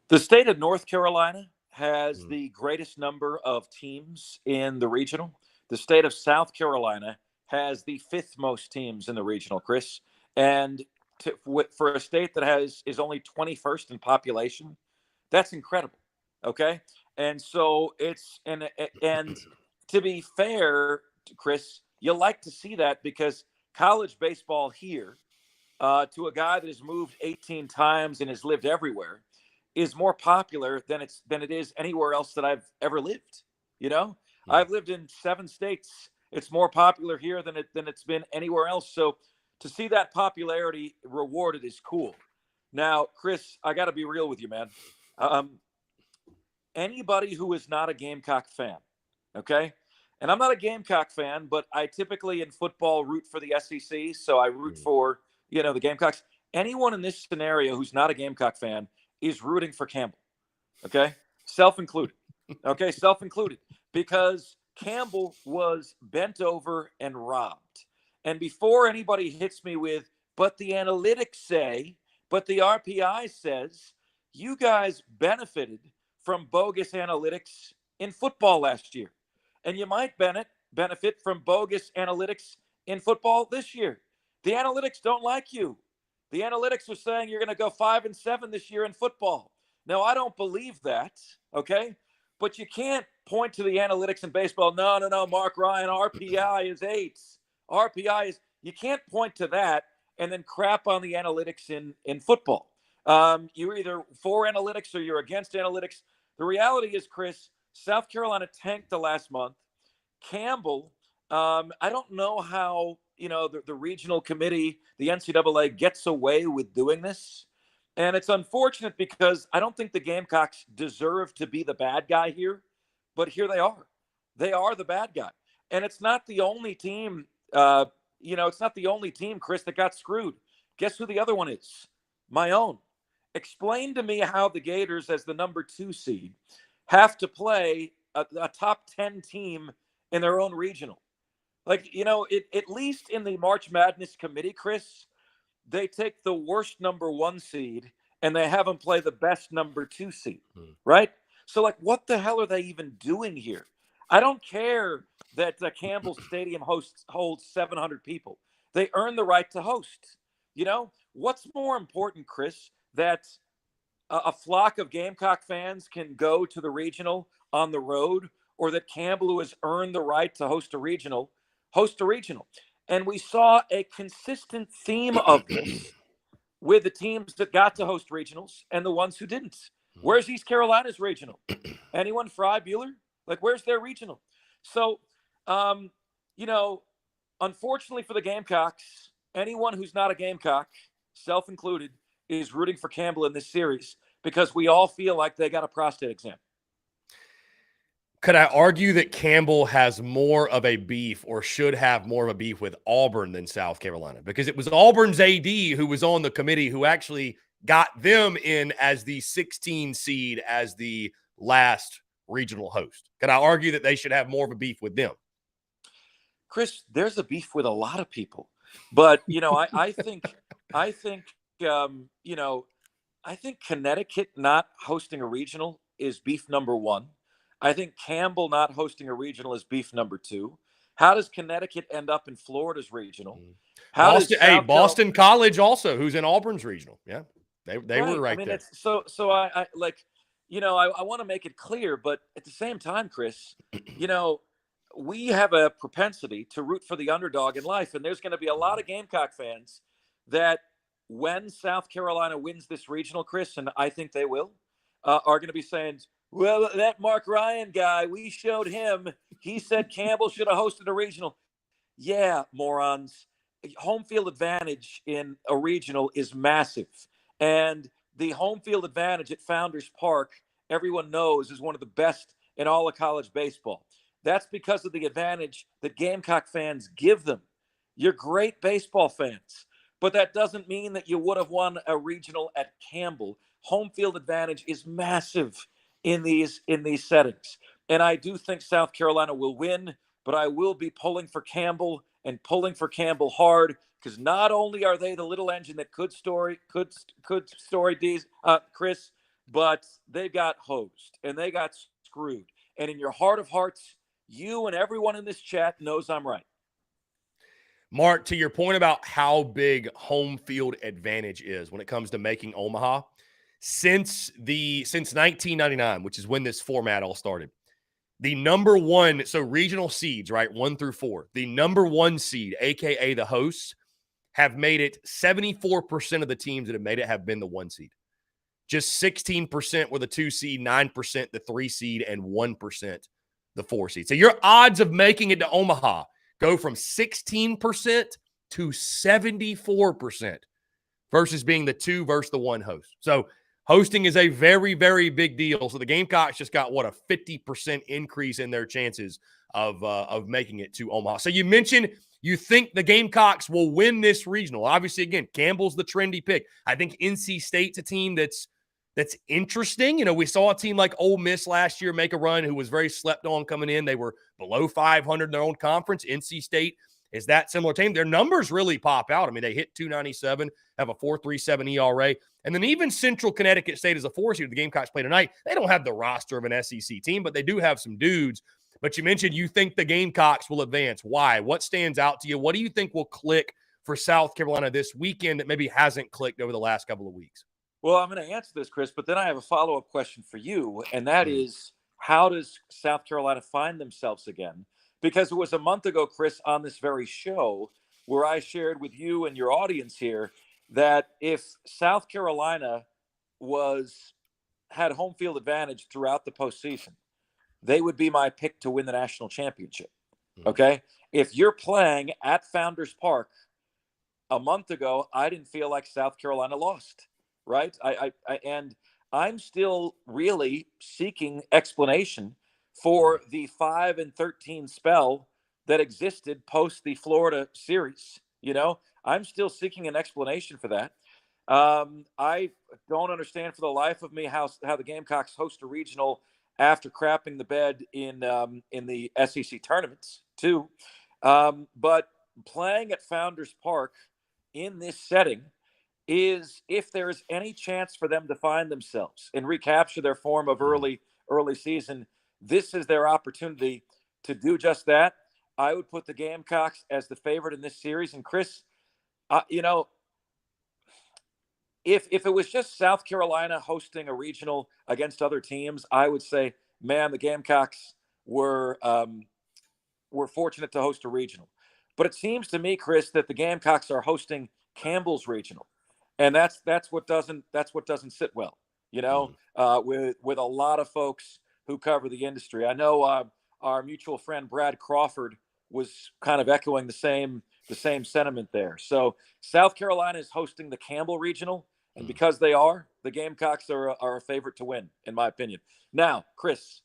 The state of North Carolina has the greatest number of teams in the regional. The state of South Carolina has the 5th most teams in the regional, Chris. And for a state that is only 21st in population, that's incredible. Okay. And so and to be fair, Chris, you like to see that because college baseball here, to a guy that has moved 18 times and has lived everywhere, is more popular than it is anywhere else that I've ever lived. You know, I've lived in 7 states. It's more popular here than it's been anywhere else. So to see that popularity rewarded is cool. Now, Chris, I got to be real with you, man. Anybody who is not a Gamecock fan, okay? And I'm not a Gamecock fan, but I typically in football root for the SEC, so I root for, the Gamecocks. Anyone in this scenario who's not a Gamecock fan is rooting for Campbell, okay? Self-included, okay? Self-included, because Campbell was bent over and robbed. And before anybody hits me with, but the analytics say, but the RPI says, you guys benefited from bogus analytics in football last year. And you might benefit from bogus analytics in football this year. The analytics don't like you. The analytics are saying you're going to go 5-7 this year in football. Now, I don't believe that, okay? But you can't point to the analytics in baseball. No, Mark Ryan, RPI is 8. RPI is, you can't point to that and then crap on the analytics in football. You're either for analytics or you're against analytics. The reality is, Chris, South Carolina tanked the last month. Campbell, I don't know how, the regional committee, the NCAA gets away with doing this. And it's unfortunate because I don't think the Gamecocks deserve to be the bad guy here, but here they are. They are the bad guy. And it's not the only team, it's not the only team, Chris, that got screwed. Guess who the other one is? My own. Explain to me how the Gators, as the number 2 seed, have to play a top 10 team in their own regional. Like, at least in the March Madness committee, Chris, they take the worst number 1 seed and they have them play the best number 2 seed, right? So, like, what the hell are they even doing here? I don't care that Campbell Stadium holds 700 people. They earn the right to host. You know, what's more important, Chris, that a flock of Gamecock fans can go to the regional on the road, or that Campbell, who has earned the right to host a regional, host a regional? And we saw a consistent theme of this with the teams that got to host regionals and the ones who didn't. Where's East Carolina's regional? Anyone? Fry, Bueller? Like, where's their regional? So, you know, unfortunately for the Gamecocks, anyone who's not a Gamecock, self included, is rooting for Campbell in this series because we all feel like they got a prostate exam. Could I argue that Campbell has more of a beef, or should have more of a beef, with Auburn than South Carolina? Because it was Auburn's AD who was on the committee who actually got them in as the 16 seed as the last regional host. Could I argue that they should have more of a beef with them? Chris, there's a beef with a lot of people, but you know, I think, you know, I think Connecticut not hosting a regional is beef number 1. I think Campbell not hosting a regional is beef number 2. How does Connecticut end up in Florida's regional? Boston College also, who's in Auburn's regional. Yeah, they were right there. It's so I like, you know, I want to make it clear, but at the same time, Chris, you know, we have a propensity to root for the underdog in life, and there's going to be a lot of Gamecock fans that, when South Carolina wins this regional, Chris, and I think they will, are going to be saying, well, that Mark Ryan guy, we showed him. He said Campbell should have hosted a regional. Yeah, morons. Home field advantage in a regional is massive. And the home field advantage at Founders Park, everyone knows, is one of the best in all of college baseball. That's because of the advantage that Gamecock fans give them. You're great baseball fans, but that doesn't mean that you would have won a regional at Campbell. Home field advantage is massive in these settings. And I do think South Carolina will win, but I will be pulling for Campbell, and pulling for Campbell hard, because not only are they the little engine that could story D's, Chris, but they got hosed and they got screwed. And in your heart of hearts, you and everyone in this chat knows I'm right. Mark, to your point about how big home field advantage is when it comes to making Omaha, since 1999, which is when this format all started, the number 1, so regional seeds, right, 1 through 4, the number 1 seed, aka the hosts, have made it. 74% of the teams that have made it have been the 1 seed. Just 16% were the 2 seed, 9% the 3 seed, and 1% the 4 seed. So your odds of making it to Omaha go from 16% to 74% versus being the 2 versus the 1 host. So hosting is a very, very big deal. So the Gamecocks just got, a 50% increase in their chances of making it to Omaha. So you mentioned you think the Gamecocks will win this regional. Obviously, again, Campbell's the trendy pick. I think NC State's a team that's interesting. You know, we saw a team like Ole Miss last year make a run who was very slept on coming in. They were below 500 in their own conference. NC State is that similar team. Their numbers really pop out. I mean, they hit 297, have a 4.37 ERA. And then even Central Connecticut State is a 4 seed. The Gamecocks play tonight. They don't have the roster of an SEC team, but they do have some dudes. But you mentioned you think the Gamecocks will advance. Why? What stands out to you? What do you think will click for South Carolina this weekend that maybe hasn't clicked over the last couple of weeks? Well, I'm going to answer this, Chris, but then I have a follow-up question for you, and that is, how does South Carolina find themselves again? Because it was a month ago, Chris, on this very show where I shared with you and your audience here that if South Carolina had home field advantage throughout the postseason, they would be my pick to win the national championship. Okay? If you're playing at Founders Park, a month ago, I didn't feel like South Carolina lost, right? And I'm still really seeking explanation for the 5-13 spell that existed post the Florida series. You know, I'm still seeking an explanation for that. I don't understand for the life of me how the Gamecocks host a regional after crapping the bed in the SEC tournaments too. But playing at Founders Park in this setting, is if there's any chance for them to find themselves and recapture their form of early season, this is their opportunity to do just that. I would put the Gamecocks as the favorite in this series. And Chris, you know, if it was just South Carolina hosting a regional against other teams, I would say, man, the Gamecocks were fortunate to host a regional. But it seems to me, Chris, that the Gamecocks are hosting Campbell's regional, and that's what doesn't sit well, with a lot of folks who cover the industry. I know our mutual friend Brad Crawford was kind of echoing the same sentiment there. So South Carolina is hosting the Campbell regional, and because they are, the Gamecocks are a favorite to win, in my opinion. Now, Chris,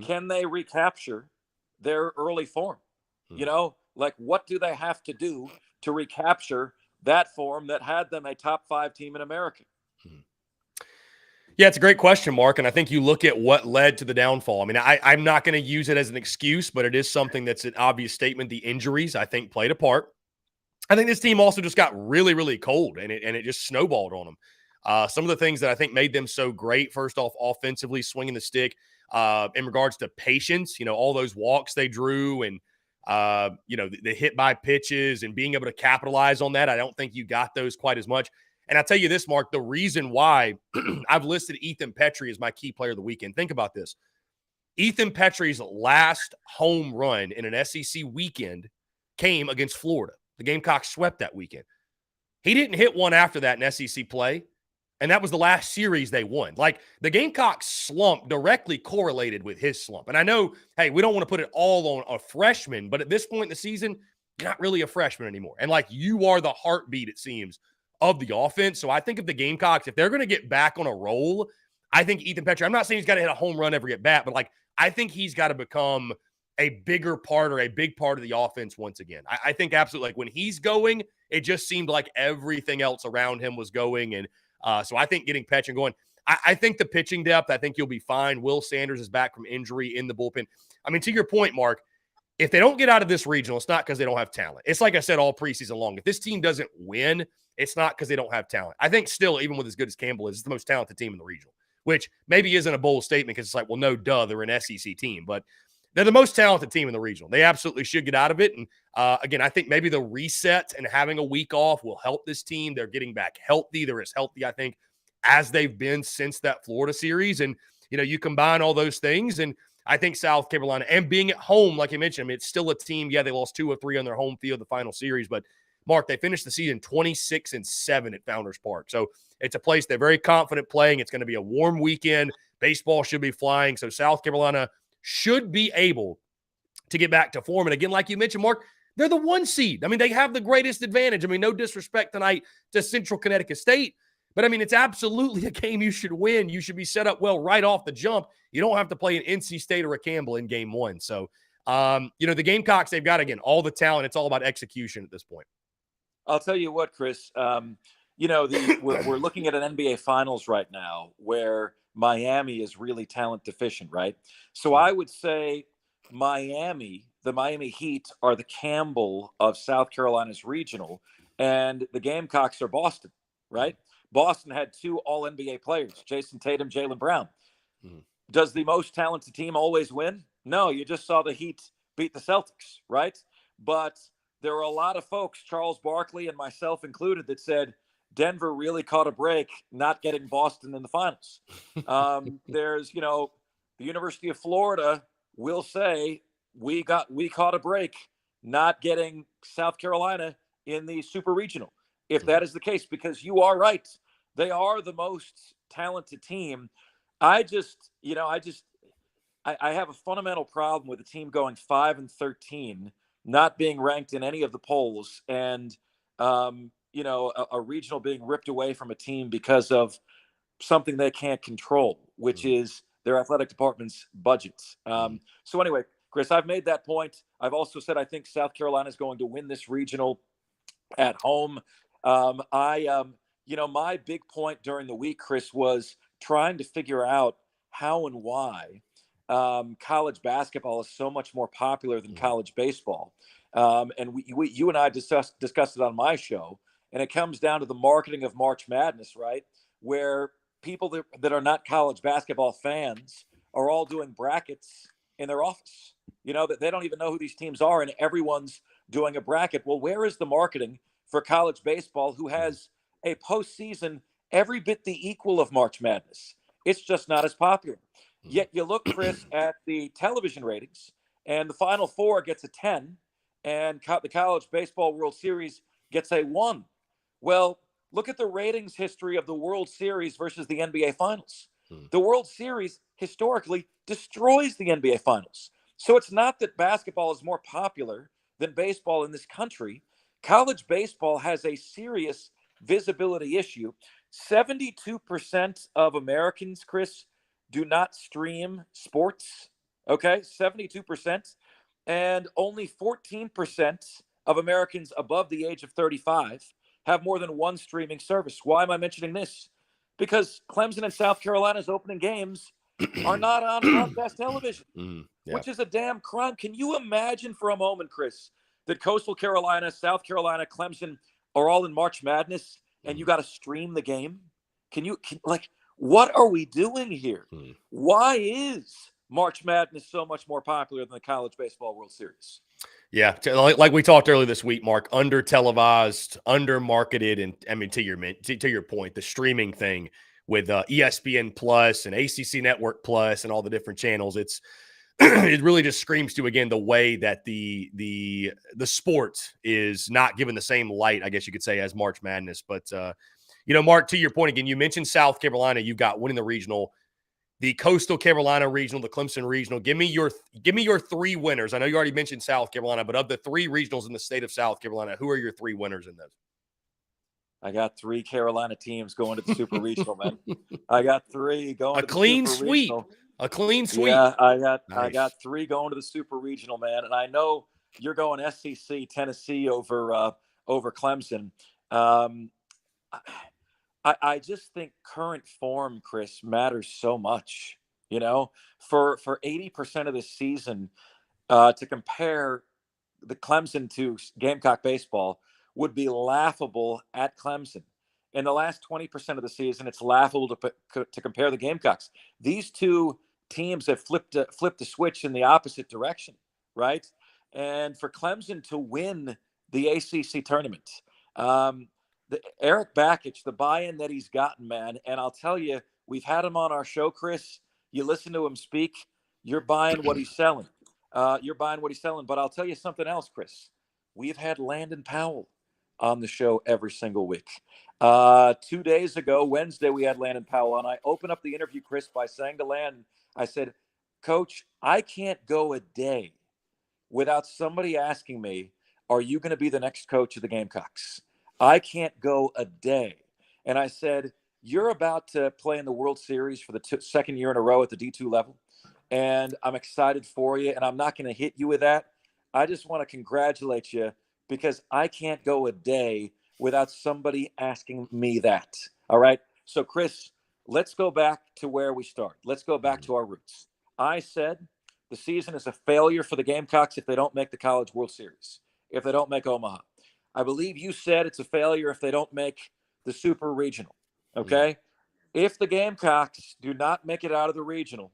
can they recapture their early form? Like, what do they have to do to recapture that form that had them a top 5 team in America? Yeah, it's a great question, Mark. And I think you look at what led to the downfall. I mean, I'm not going to use it as an excuse, but it is something that's an obvious statement. The injuries, I think, played a part. I think this team also just got really, really cold, and it just snowballed on them. Some of the things that I think made them so great, first off, offensively, swinging the stick, in regards to patience, all those walks they drew and, the hit by pitches and being able to capitalize on that. I don't think you got those quite as much. And I'll tell you this, Mark, the reason why I've listed Ethan Petrie as my key player of the weekend. Think about this. Ethan Petrie's last home run in an SEC weekend came against Florida. The Gamecocks swept that weekend. He didn't hit one after that in SEC play, and that was the last series they won. Like, the Gamecocks slump directly correlated with his slump. And I know, hey, we don't want to put it all on a freshman, but at this point in the season, you're not really a freshman anymore. And, like, you are the heartbeat, it seems, of the offense. So I think if the Gamecocks, if they're going to get back on a roll, I think Ethan Petrie, I'm not saying he's got to hit a home run every at bat, but, like, I think he's got to become a bigger part or a big part of the offense once again. I think absolutely, like, when he's going, it just seemed like everything else around him was going. And so I think getting Petrie going, I think the pitching depth, I think you'll be fine. Will Sanders is back from injury in the bullpen. I mean, to your point, Mark, if they don't get out of this regional, it's not because they don't have talent. It's like I said all preseason long. If this team doesn't win, it's not because they don't have talent. I think still, even with as good as Campbell is, it's the most talented team in the regional, which maybe isn't a bold statement because it's like, well, no, duh, they're an SEC team. But they're the most talented team in the regional. They absolutely should get out of it. And again, I think maybe the reset and having a week off will help this team. They're getting back healthy. They're as healthy, I think, as they've been since that Florida series. And, you combine all those things. And I think South Carolina, and being at home, like you mentioned, I mean, it's still a team. Yeah, they lost 2 of 3 on their home field the final series. But, Mark, they finished the season 26-7 at Founders Park. So it's a place they're very confident playing. It's going to be a warm weekend. Baseball should be flying. So South Carolina should be able to get back to form. And again, like you mentioned, Mark, they're the 1 seed. I mean, they have the greatest advantage. I mean, no disrespect tonight to Central Connecticut State, but I mean, it's absolutely a game you should win. You should be set up well right off the jump. You don't have to play an NC State or a Campbell in game 1. So, the Gamecocks, they've got, again, all the talent. It's all about execution at this point. I'll tell you what, Chris, we're looking at an NBA Finals right now where Miami is really talent deficient, right? So I would say the Miami Heat are the Campbell of South Carolina's regional, and the Gamecocks are Boston, right? Boston had 2 All-NBA players, Jason Tatum, Jaylen Brown. Does the most talented team always win? No, you just saw the Heat beat the Celtics, right? But there were a lot of folks, Charles Barkley and myself included, that said Denver really caught a break not getting Boston in the finals. There's, the University of Florida will say we caught a break not getting South Carolina in the super regional. If that is the case, because you are right, they are the most talented team. I have a fundamental problem with a team going 5-13, not being ranked in any of the polls, and a regional being ripped away from a team because of something they can't control, which is their athletic department's budgets. So anyway, Chris, I've made that point. I've also said I think South Carolina is going to win this regional at home. My big point during the week, Chris, was trying to figure out how and why college basketball is so much more popular than college baseball. And you and I discussed it on my show. And it comes down to the marketing of March Madness, right? Where people that are not college basketball fans are all doing brackets in their office. That they don't even know who these teams are, and everyone's doing a bracket. Well, where is the marketing for college baseball, who has a postseason every bit the equal of March Madness? It's just not as popular. Yet you look, Chris, at the television ratings, and the Final Four gets a 10, and the College Baseball World Series gets a 1. Well, look at the ratings history of the World Series versus the NBA Finals. The World Series historically destroys the NBA Finals. So it's not that basketball is more popular than baseball in this country. College baseball has a serious visibility issue. 72% of Americans, Chris, do not stream sports. Okay, 72%. And only 14% of Americans above the age of 35 have more than one streaming service. Why am I mentioning this? Because Clemson and South Carolina's opening games are not on broadcast television, which is a damn crime. Can you imagine for a moment, Chris, that Coastal Carolina, South Carolina, Clemson are all in March Madness, and you got to stream the game? What are we doing here? Why is March Madness so much more popular than the College Baseball World Series? Yeah, like we talked earlier this week, Mark, under televised, under marketed, and I mean to your point, the streaming thing with ESPN Plus and ACC Network Plus and all the different channels, it really just screams to, again, the way that the sport is not given the same light, I guess you could say, as March Madness. But Mark, to your point again, you mentioned South Carolina. You've got winning the regional. The Coastal Carolina Regional, the Clemson Regional. Give me your 3 winners. I know you already mentioned South Carolina, but of the 3 regionals in the state of South Carolina, who are your 3 winners in those? I got 3 Carolina teams going to the Super Regional, man. I got 3 going to the Super Regional. A clean sweep. Yeah, I got 3 going to the Super Regional, man. And I know you're going SEC Tennessee over Clemson. I just think current form, Chris, matters so much. For 80% of the season, to compare the Clemson to Gamecock baseball would be laughable at Clemson. In the last 20% of the season, it's laughable to compare the Gamecocks. These two teams have flipped the switch in the opposite direction, right? And for Clemson to win the ACC tournament, Eric Bakich, the buy-in that he's gotten, man, and I'll tell you, we've had him on our show, Chris. You listen to him speak, you're buying what he's selling. But I'll tell you something else, Chris. We've had Landon Powell on the show every single week. 2 days ago, Wednesday, we had Landon Powell on. I opened up the interview, Chris, by saying to Landon, I said, Coach, I can't go a day without somebody asking me, are you going to be the next coach of the Gamecocks? I can't go a day. And I said, you're about to play in the World Series for the second year in a row at the D2 level. And I'm excited for you. And I'm not going to hit you with that. I just want to congratulate you because I can't go a day without somebody asking me that. All right. So, Chris, let's go back to where we start. Let's go back to our roots. I said the season is a failure for the Gamecocks if they don't make the College World Series, if they don't make Omaha. I believe you said it's a failure if they don't make the Super Regional. Okay. If the Gamecocks do not make it out of the regional,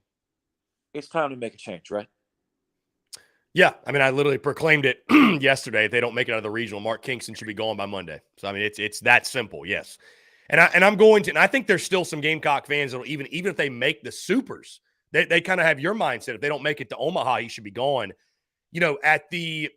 it's time to make a change, right? Yeah. I mean, I literally proclaimed it yesterday. If they don't make it out of the regional, Mark Kingston should be gone by Monday. So, I mean, it's that simple. Yes. And I'm going to, and I think there's still some Gamecock fans that'll even if they make the Supers, they kind of have your mindset. If they don't make it to Omaha, he should be gone. At the,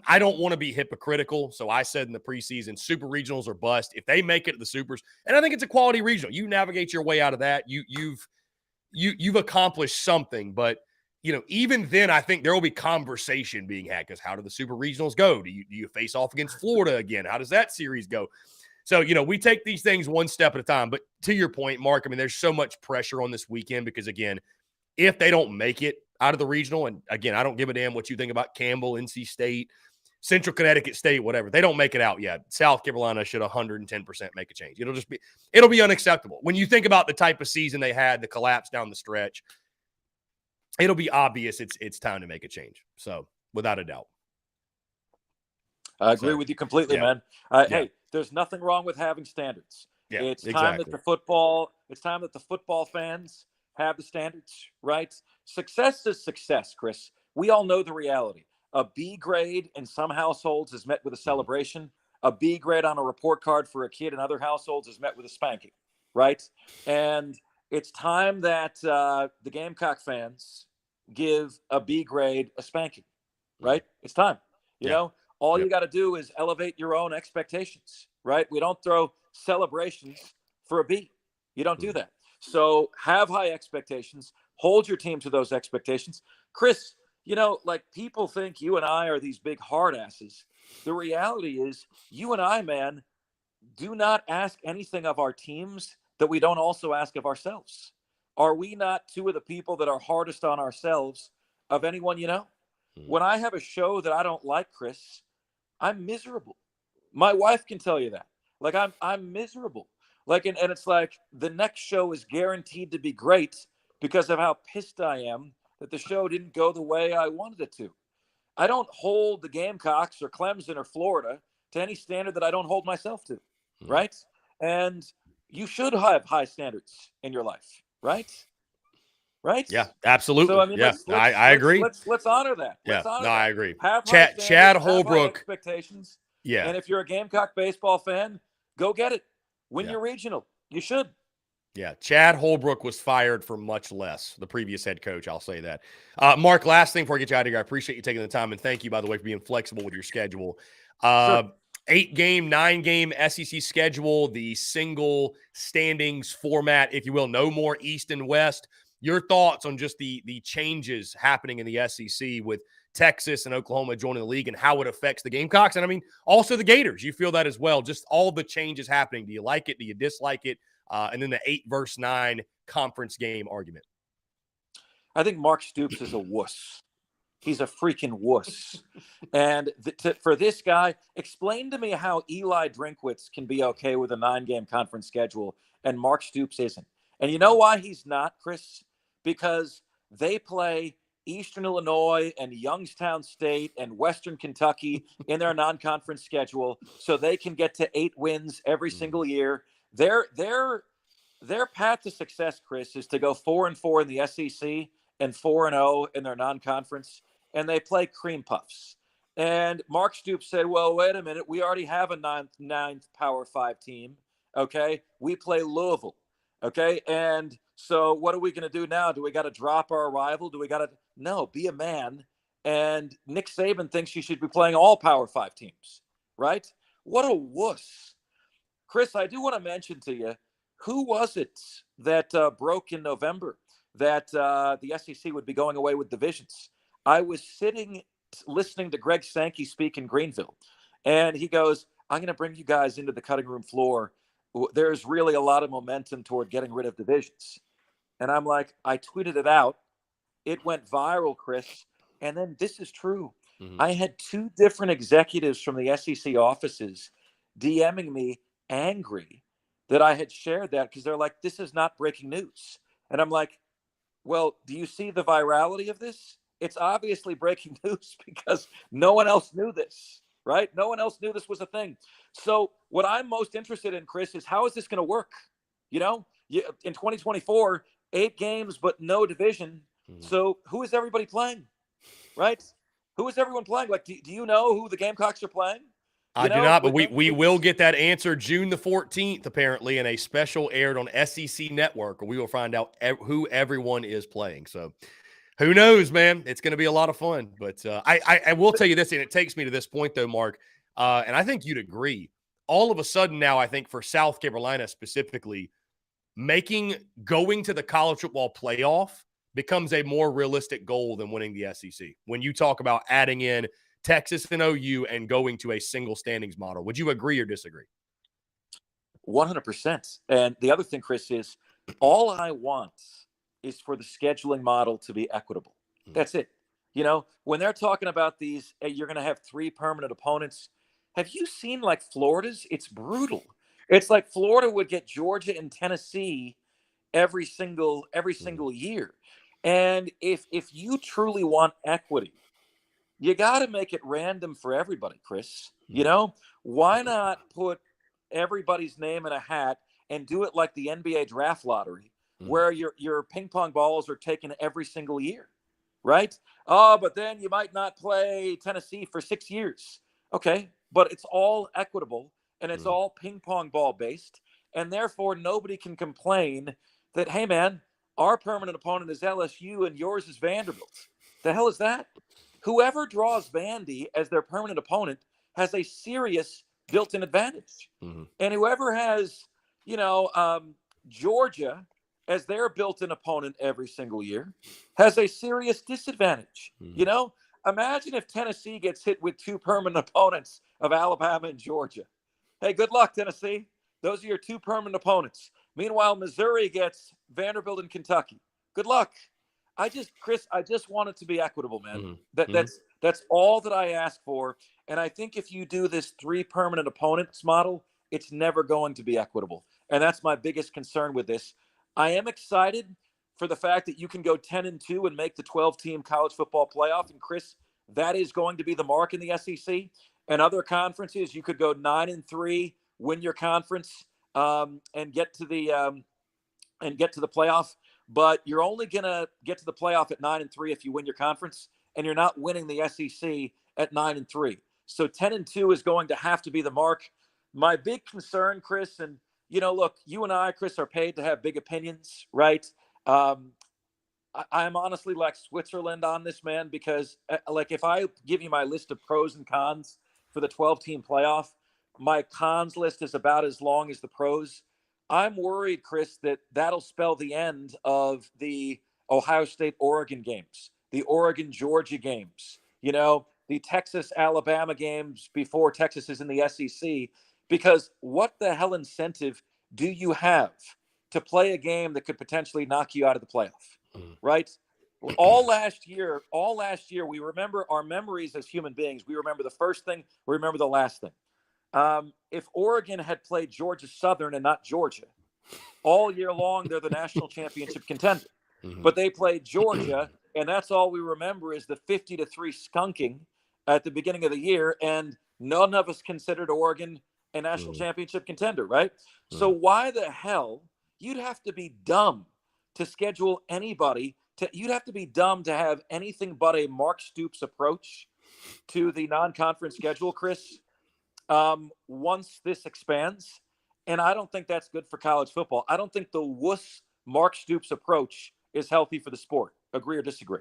I don't want to be hypocritical. So I said in the preseason, Super Regionals are bust. If they make it to the Supers, and I think it's a quality regional, you navigate your way out of that. You've accomplished something. But, even then, I think there will be conversation being had because how do the Super Regionals go? Do you face off against Florida again? How does that series go? So, we take these things one step at a time. But to your point, Mark, I mean, there's so much pressure on this weekend because, again, if they don't make it out of the regional, and again, I don't give a damn what you think about Campbell, NC State, Central Connecticut State, whatever. They don't make it out yet. South Carolina should 110% make a change. It'll be unacceptable. When you think about the type of season they had, the collapse down the stretch, it'll be obvious it's time to make a change. So, without a doubt. I agree with you completely, man. Hey, There's nothing wrong with having standards. Yeah, It's time exactly. that the football fans have the standards, right? Success is success, Chris. We all know the reality. A B grade in some households is met with a celebration. A B grade on a report card for a kid in other households is met with a spanking, right? And it's time that the Gamecock fans give a B grade a spanking, right? It's time. You Yeah. know, all Yep. you got to do is elevate your own expectations, right? We don't throw celebrations for a B. You don't do that. So have high expectations, hold your team to those expectations. Chris, like people think you and I are these big hard asses. The reality is, you and I, man, do not ask anything of our teams that we don't also ask of ourselves. Are we not two of the people that are hardest on ourselves of anyone you know? When I have a show that I don't like, Chris, I'm miserable. My wife can tell you that. Like I'm miserable. Like and it's like the next show is guaranteed to be great because of how pissed I am that the show didn't go the way I wanted it to. I don't hold the Gamecocks or Clemson or Florida to any standard that I don't hold myself to, right? And you should have high standards in your life, right? Right? Yeah, absolutely. So I mean, Yeah, I agree. let's honor that. Yeah, Let's honor no, I that. agree. Have high Chad standards, have high Holbrook. expectations. Yeah. And if you're a Gamecock baseball fan, go get it. Win Yeah. your regional. You should. Yeah, Chad Holbrook was fired for much less. The previous head coach, I'll say that. Mark, last thing before I get you out of here, I appreciate you taking the time, and thank you, by the way, for being flexible with your schedule. Sure. 8-game, 9-game SEC schedule, the single standings format, if you will, no more East and West. Your thoughts on just the changes happening in the SEC with Texas and Oklahoma joining the league and how it affects the Gamecocks, and I mean also the Gators. You feel that as well? Just all the changes happening. Do you like it? Do you dislike it? And then the 8 versus 9 conference game argument. I think Mark Stoops is a wuss. He's a freaking wuss. And for this guy, explain to me how Eli Drinkwitz can be okay with a 9-game conference schedule and Mark Stoops isn't. And you know why he's not, Chris? Because they play Eastern Illinois and Youngstown State and Western Kentucky in their non-conference schedule so they can get to 8 wins every single year. Their path to success, Chris, is to go 4-4 in the SEC and 4-0 in their non-conference, and they play cream puffs. And Mark Stoops said, well, wait a minute. We already have a ninth Power 5 team, okay? We play Louisville, okay? And so what are we going to do now? Do we got to drop our rival? Do we got to – no, be a man. And Nick Saban thinks you should be playing all Power 5 teams, right? What a wuss. Chris, I do want to mention to you, who was it that broke in November that the SEC would be going away with divisions? I was sitting listening to Greg Sankey speak in Greenville, and he goes, I'm going to bring you guys into the cutting room floor. There's really a lot of momentum toward getting rid of divisions. And I'm like, I tweeted it out. It went viral, Chris. And then this is true. I had 2 different executives from the SEC offices DMing me angry that I had shared that because they're like, this is not breaking news. And I'm like, well, do you see the virality of this? It's obviously breaking news because no one else knew this, right? No one else knew this was a thing. So what I'm most interested in, Chris, is how is this going to work? In 2024, 8 games, but no division. So who is everybody playing, right? Who is everyone playing? Like, do you know who the Gamecocks are playing? I do not, but we will get that answer June the 14th, apparently, in a special aired on SEC Network, where we will find out who everyone is playing. So who knows, man? It's going to be a lot of fun. But I will tell you this, and it takes me to this point, though, Mark, and I think you'd agree. All of a sudden now, I think for South Carolina specifically, going to the college football playoff becomes a more realistic goal than winning the SEC. When you talk about adding in Texas and OU and going to a single standings model. Would you agree or disagree? 100%. And the other thing, Chris, is all I want is for the scheduling model to be equitable. That's it. When they're talking about these, you're going to have 3 permanent opponents. Have you seen like Florida's? It's brutal. It's like Florida would get Georgia and Tennessee every single year. And if you truly want equity, you got to make it random for everybody, Chris. Why not put everybody's name in a hat and do it like the NBA draft lottery, where your ping pong balls are taken every single year, right? Oh, but then you might not play Tennessee for 6 years. Okay, but it's all equitable and it's all ping pong ball based, and therefore nobody can complain that, hey man, our permanent opponent is LSU and yours is Vanderbilt. The hell is that? Whoever draws Vandy as their permanent opponent has a serious built-in advantage. And whoever has, Georgia as their built-in opponent every single year has a serious disadvantage. Imagine if Tennessee gets hit with 2 permanent opponents of Alabama and Georgia. Hey, good luck, Tennessee. Those are your 2 permanent opponents. Meanwhile, Missouri gets Vanderbilt and Kentucky. Good luck. Chris, I just want it to be equitable, man. That's all that I ask for. And I think if you do this 3 permanent opponents model, it's never going to be equitable. And that's my biggest concern with this. I am excited for the fact that you can go 10-2 and make the 12-team college football playoff. And Chris, that is going to be the mark in the SEC. And other conferences, you could go 9-3, win your conference, and get to the playoff. But you're only going to get to the playoff at 9-3 if you win your conference, and you're not winning the SEC at 9-3. So 10-2 is going to have to be the mark. My big concern, Chris, and look, you and I, Chris, are paid to have big opinions, right? I'm honestly like Switzerland on this, man, because if I give you my list of pros and cons for the 12-team playoff, my cons list is about as long as the pros. I'm worried, Chris, that'll spell the end of the Ohio State-Oregon games, the Oregon-Georgia games, the Texas-Alabama games before Texas is in the SEC, because what the hell incentive do you have to play a game that could potentially knock you out of the playoff, right? All last year, we remember our memories as human beings. We remember the first thing, we remember the last thing. If Oregon had played Georgia Southern and not Georgia, all year long, they're the national championship contender. But they played Georgia, and that's all we remember is the 50-3 skunking at the beginning of the year, and none of us considered Oregon a national championship contender, right? So why the hell, you'd have to be dumb to schedule anybody, you'd have to be dumb to have anything but a Mark Stoops approach to the non-conference schedule, Chris, once this expands. And I don't think that's good for college football. I don't think the wuss Mark Stoops approach is healthy for the sport. Agree or disagree?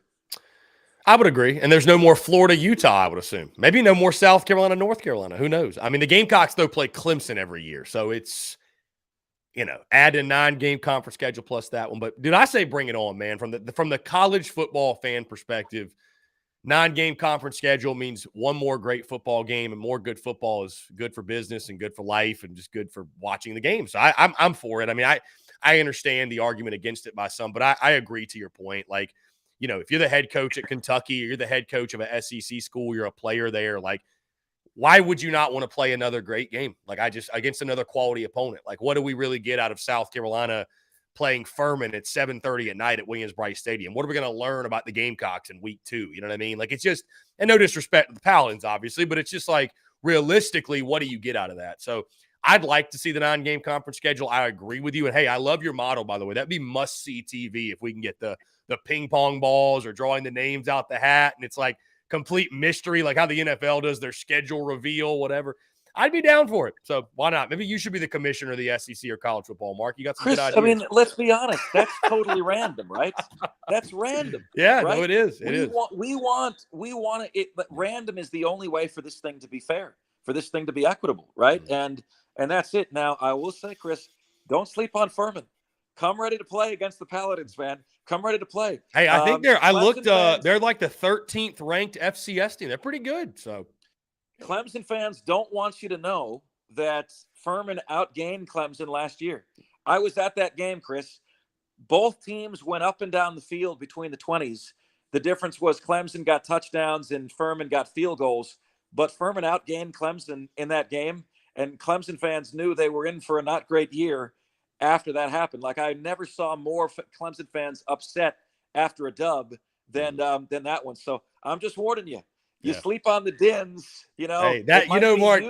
I would agree. And there's no more Florida, Utah, I would assume. Maybe no more South Carolina, North Carolina. Who knows? I mean, the Gamecocks, though, play Clemson every year. So it's, add a 9-game conference schedule plus that one. But, dude, I say bring it on, man. From the college football fan perspective, 9-game conference schedule means one more great football game, and more good football is good for business and good for life and just good for watching the game. So I'm for it. I mean, I understand the argument against it by some, but I agree to your point. Like, if you're the head coach at Kentucky or you're the head coach of a SEC school, you're a player there, like, why would you not want to play another great game? Like, against another quality opponent. Like, what do we really get out of South Carolina playing Furman at 7:30 at night at Williams-Brice Stadium? What are we going to learn about the Gamecocks in week 2? You know what I mean? Like, it's just, and no disrespect to the Paladins, obviously, but it's just like, realistically, what do you get out of that? So I'd like to see the 9-game conference schedule. I agree with you. And hey, I love your model, by the way. That'd be must-see TV if we can get the ping pong balls or drawing the names out the hat. And it's like complete mystery, like how the NFL does their schedule reveal, whatever. I'd be down for it. So why not? Maybe you should be the commissioner of the SEC or college football, Mark. You got some Chris, good ideas. I mean, let's be honest. That's totally random, right? That's random. Yeah, right? No, it is. We want it, but random is the only way for this thing to be fair, for this thing to be equitable, right? And that's it. Now, I will say, Chris, don't sleep on Furman. Come ready to play against the Paladins, man. Come ready to play. Hey, I think they're like the 13th ranked FCS team. They're pretty good. So Clemson fans don't want you to know that Furman outgained Clemson last year. I was at that game, Chris. Both teams went up and down the field between the 20s. The difference was Clemson got touchdowns and Furman got field goals. But Furman outgained Clemson in that game, and Clemson fans knew they were in for a not great year after that happened. Like, I never saw more Clemson fans upset after a dub than that one. So I'm just warning you. You sleep on the Dins, Hey, that, Mark,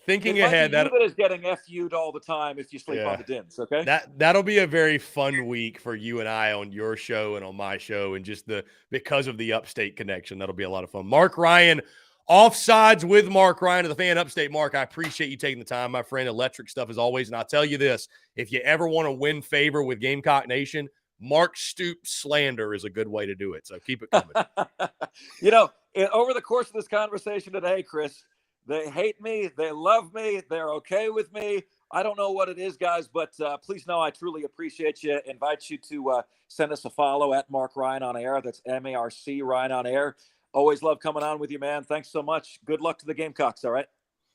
thinking it might ahead, be you that is getting FU'd all the time if you sleep on the DINs, okay? That'll be a very fun week for you and I on your show and on my show, and just because of the upstate connection, that'll be a lot of fun. Mark Ryan, Offsides with Mark Ryan of the Fan Upstate. Mark, I appreciate you taking the time, my friend. Electric stuff as always. And I'll tell you this, if you ever want to win favor with Gamecock Nation, Mark Stoops slander is a good way to do it. So keep it coming. Over the course of this conversation today, Chris, they hate me. They love me. They're okay with me. I don't know what it is, guys, but please know I truly appreciate you. Invite you to send us a follow at Mark Ryan on Air. That's MARC Ryan on Air. Always love coming on with you, man. Thanks so much. Good luck to the Gamecocks, all right?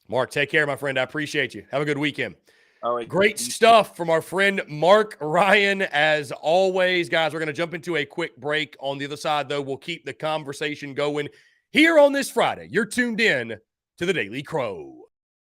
Mark, take care, my friend. I appreciate you. Have a good weekend. All right. Great stuff from our friend Mark Ryan. As always, guys, we're going to jump into a quick break. On the other side, though, we'll keep the conversation going here on this Friday. You're tuned in to the Daily Crow.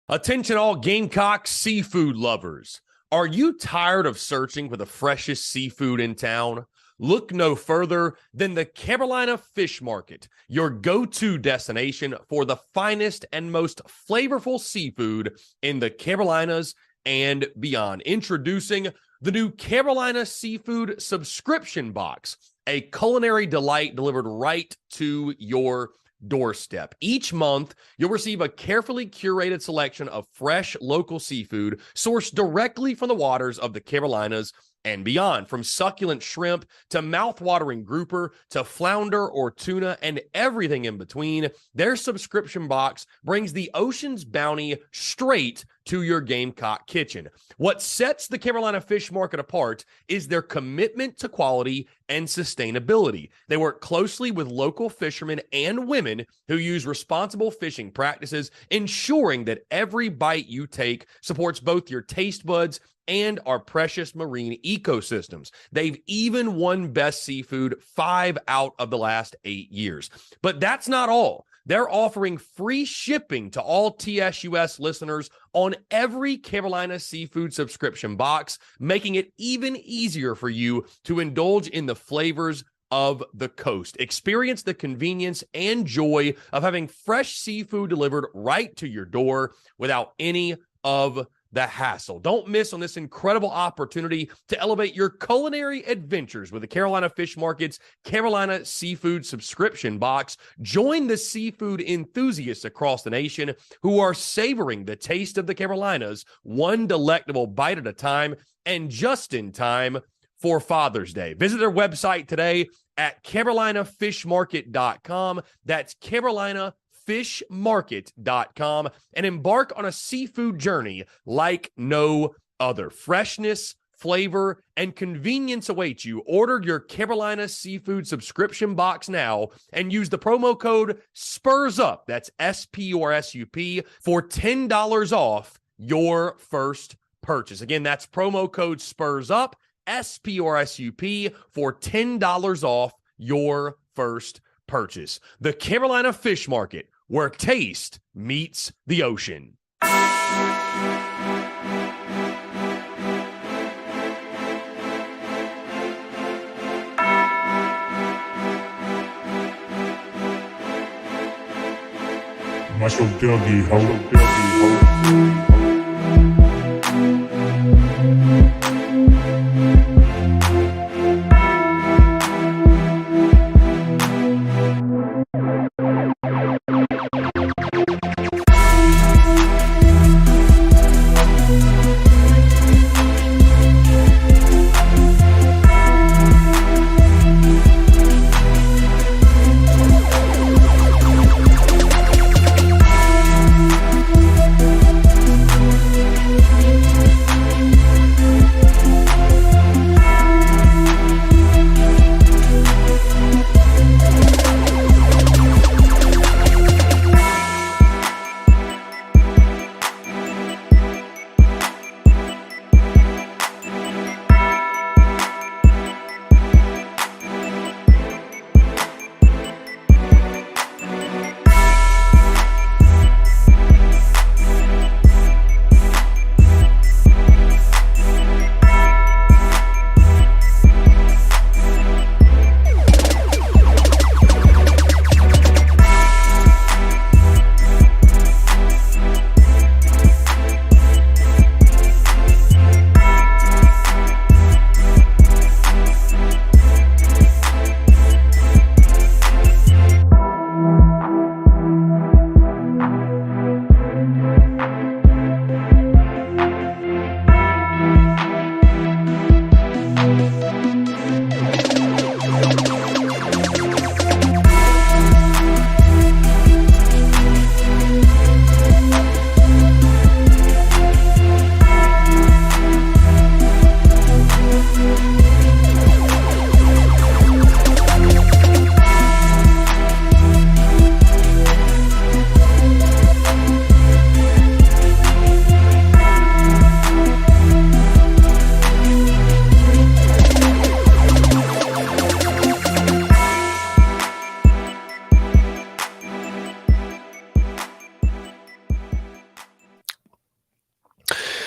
Attention all Gamecock seafood lovers. Are you tired of searching for the freshest seafood in town? Look no further than the Carolina Fish Market, your go-to destination for the finest and most flavorful seafood in the Carolinas and beyond. Introducing the new Carolina Seafood Subscription Box, a culinary delight delivered right to your doorstep. Each month, you'll receive a carefully curated selection of fresh local seafood sourced directly from the waters of the Carolinas and beyond. From succulent shrimp to mouth-watering grouper to flounder or tuna and everything in between, their subscription box brings the ocean's bounty straight to your Gamecock kitchen. What sets the Carolina Fish Market apart is their commitment to quality and sustainability. They work closely with local fishermen and women who use responsible fishing practices, ensuring that every bite you take supports both your taste buds and our precious marine ecosystems. They've even won Best Seafood 5 out of the last 8 years. But that's not all. They're offering free shipping to all TSUS listeners on every Carolina Seafood subscription box, making it even easier for you to indulge in the flavors of the coast. Experience the convenience and joy of having fresh seafood delivered right to your door without any of the hassle. Don't miss on this incredible opportunity to elevate your culinary adventures with the Carolina Fish Market's Carolina Seafood Subscription Box. Join the seafood enthusiasts across the nation who are savoring the taste of the Carolinas, one delectable bite at a time, and just in time for Father's Day. Visit their website today at carolinafishmarket.com. That's carolinafishmarket.com, and embark on a seafood journey like no other. Freshness, flavor, and convenience await you. Order your Carolina Seafood subscription box now and use the promo code SPURSUP, that's SPURSUP, for $10 off your first purchase. Again, that's promo code SPURSUP, SPURSUP, for $10 off your first purchase. The Carolina Fish Market, where taste meets the ocean. Muscle Dougie, ho.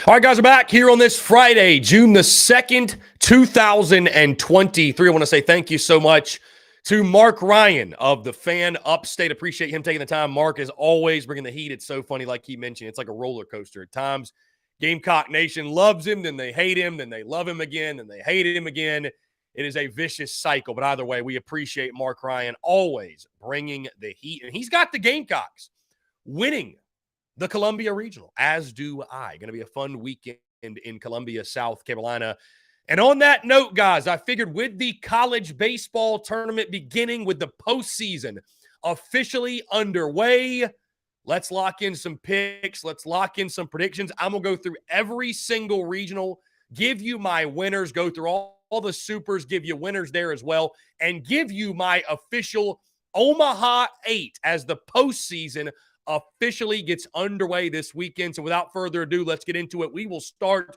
All right, guys, we're back here on this Friday, June the 2nd, 2023. I want to say thank you so much to Mark Ryan of the Fan Upstate. Appreciate him taking the time. Mark is always bringing the heat. It's so funny, like he mentioned. It's like a roller coaster at times. Gamecock Nation loves him, then they hate him, then they love him again, then they hate him again. It is a vicious cycle. But either way, we appreciate Mark Ryan always bringing the heat. And he's got the Gamecocks winning the Columbia Regional, as do I. Going to be a fun weekend in Columbia, South Carolina. And on that note, guys, I figured with the college baseball tournament beginning, with the postseason officially underway, let's lock in some picks. Let's lock in some predictions. I'm going to go through every single regional, give you my winners, go through all the supers, give you winners there as well, and give you my official Omaha 8 as the postseason officially gets underway this weekend. So without further ado, let's get into it. We will start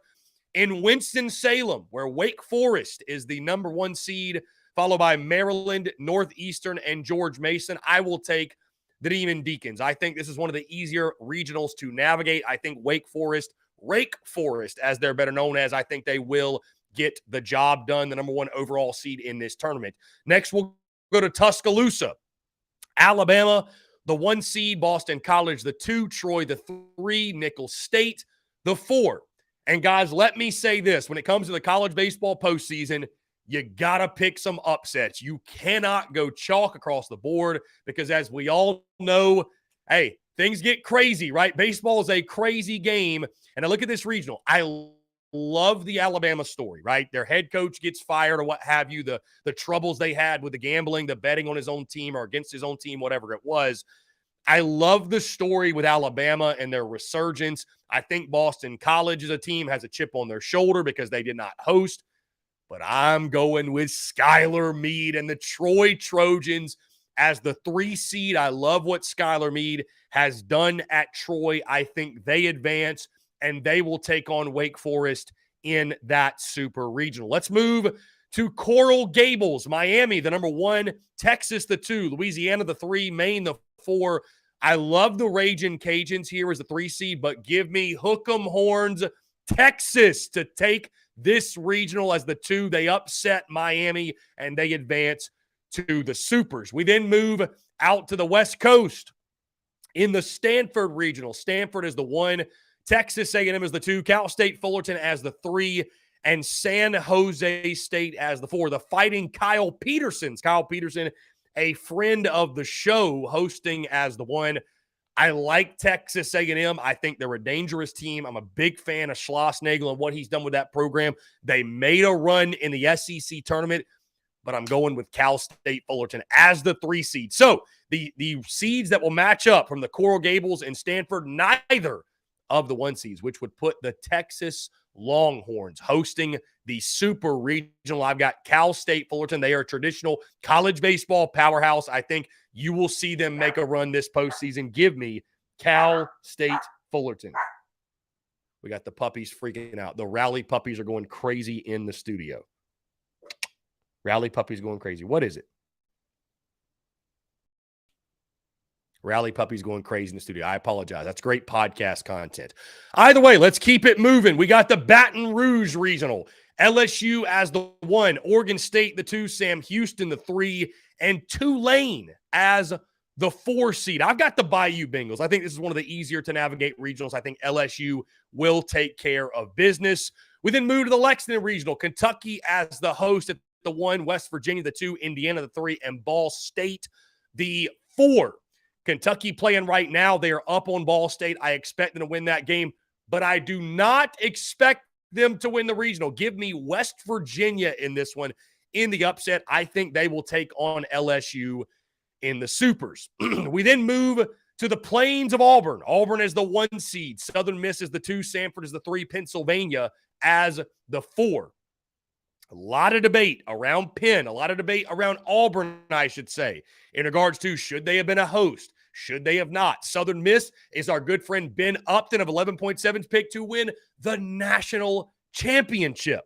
in Winston-Salem, where Wake Forest is the number 1 seed, followed by Maryland, Northeastern, and George Mason. I will take the Demon Deacons. I think this is one of the easier regionals to navigate. I think Wake Forest, as they're better known as, I think they will get the job done, the number 1 overall seed in this tournament. Next, we'll go to Tuscaloosa, Alabama, the 1 seed, Boston College, the 2, Troy, the 3, Nicholls State, the 4. And guys, let me say this. When it comes to the college baseball postseason, you got to pick some upsets. You cannot go chalk across the board because, as we all know, hey, things get crazy, right? Baseball is a crazy game. And I look at this regional. I love the Alabama story, right? Their head coach gets fired or what have you, the troubles they had with the gambling, the betting on his own team or against his own team, whatever it was. I love the story with Alabama and their resurgence. I think Boston College as a team has a chip on their shoulder because they did not host. But I'm going with Skylar Meade and the Troy Trojans as the 3 seed. I love what Skylar Meade has done at Troy. I think they advance, and they will take on Wake Forest in that super regional. Let's move to Coral Gables, Miami, the number 1, Texas, the 2, Louisiana, the 3, Maine, the 4. I love the Ragin' Cajuns here as the 3 seed, but give me Hook 'em Horns, Texas, to take this regional as the 2. They upset Miami, and they advance to the supers. We then move out to the West Coast in the Stanford regional. Stanford is the 1, Texas A&M is the 2, Cal State Fullerton as the 3, and San Jose State as the 4. The Fighting Kyle Petersons. Kyle Peterson, a friend of the show, hosting as the 1. I like Texas A&M. I think they're a dangerous team. I'm a big fan of Schlossnagle and what he's done with that program. They made a run in the SEC tournament, but I'm going with Cal State Fullerton as the 3 seed. So the seeds that will match up from the Coral Gables and Stanford, neither of the 1 seeds, which would put the Texas Longhorns hosting the super regional. I've got Cal State Fullerton. They are a traditional college baseball powerhouse. I think you will see them make a run this postseason. Give me Cal State Fullerton. We got the puppies freaking out. The rally puppies are going crazy in the studio. Rally puppies going crazy. What is it? Rally puppies going crazy in the studio. I apologize. That's great podcast content. Either way, let's keep it moving. We got the Baton Rouge Regional. LSU as the 1, Oregon State the 2, Sam Houston the 3, and Tulane as the 4 seed. I've got the Bayou Bengals. I think this is one of the easier to navigate regionals. I think LSU will take care of business. We then move to the Lexington Regional. Kentucky as the host at the 1, West Virginia the 2, Indiana the 3, and Ball State the 4. Kentucky playing right now. They are up on Ball State. I expect them to win that game, but I do not expect them to win the regional. Give me West Virginia in this one in the upset. I think they will take on LSU in the supers. We then move to the Plains of Auburn. Auburn is the 1 seed. Southern Miss is the 2. Samford is the 3. Pennsylvania as the 4. A lot of debate around Penn, a lot of debate around Auburn, I should say, in regards to should they have been a host, should they have not. Southern Miss is our good friend Ben Upton of 11.7's pick to win the national championship.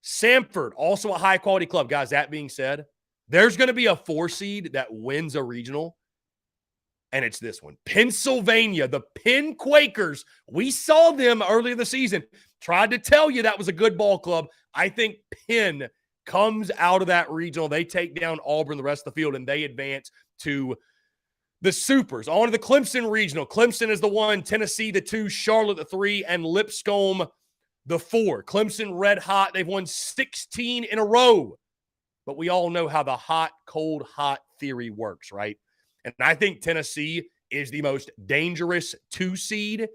Samford, also a high-quality club. Guys, that being said, there's going to be a 4 seed that wins a regional. and it's this one. Pennsylvania, the Penn Quakers. We saw them earlier in the season. Tried to tell you that was a good ball club. I think Penn comes out of that regional. They take down Auburn, the rest of the field, and they advance to the Supers. On to the Clemson regional. Clemson is the 1, Tennessee the 2, Charlotte the 3, and Lipscomb the 4. Clemson red hot. They've won 16 in a row. But we all know how the hot, cold, hot theory works, right? And I think Tennessee is the most dangerous 2 seed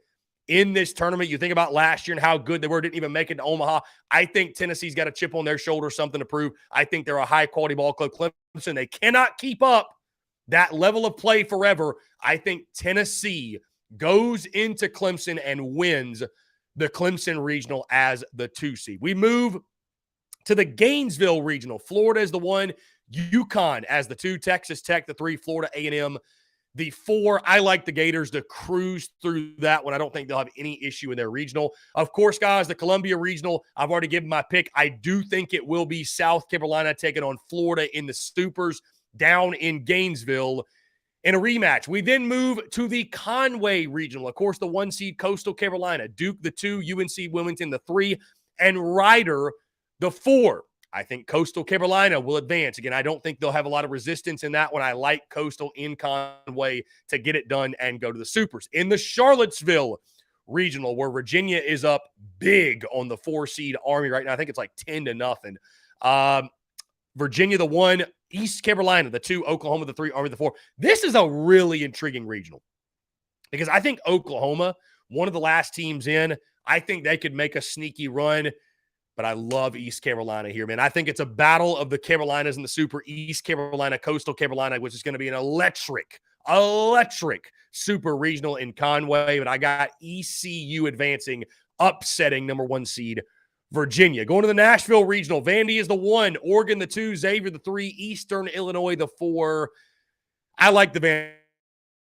in this tournament. You think about last year and how good they were, didn't even make it to Omaha. I think Tennessee's got a chip on their shoulder, something to prove. I think they're a high-quality ball club. Clemson, they cannot keep up that level of play forever. I think Tennessee goes into Clemson and wins the Clemson Regional as the 2 seed. We move to the Gainesville Regional. Florida is the 1, UConn as the 2, Texas Tech the 3, Florida A&M the 4. I like the Gators to cruise through that one. I don't think they'll have any issue in their regional. Of course, guys, the Columbia Regional, I've already given my pick. I do think it will be South Carolina taking on Florida in the Supers down in Gainesville in a rematch. We then move to the Conway Regional. Of course, the 1 seed Coastal Carolina, Duke the 2, UNC Wilmington the 3, and Rider the 4. I think Coastal Carolina will advance. Again, I don't think they'll have a lot of resistance in that one. I like Coastal in Conway to get it done and go to the Supers. In the Charlottesville Regional, where Virginia is up big on the 4 seed Army right now. I think it's like 10-0. Virginia the 1, East Carolina the 2, Oklahoma the 3, Army the 4. This is a really intriguing regional because I think Oklahoma, one of the last teams in, I think they could make a sneaky run. But I love East Carolina here, man. I think it's a battle of the Carolinas and the Super. East Carolina, Coastal Carolina, which is going to be an electric Super Regional in Conway. But I got ECU advancing, upsetting number 1 seed Virginia. Going to the Nashville Regional, Vandy is the 1, Oregon the 2, Xavier the 3, Eastern Illinois the 4. I like the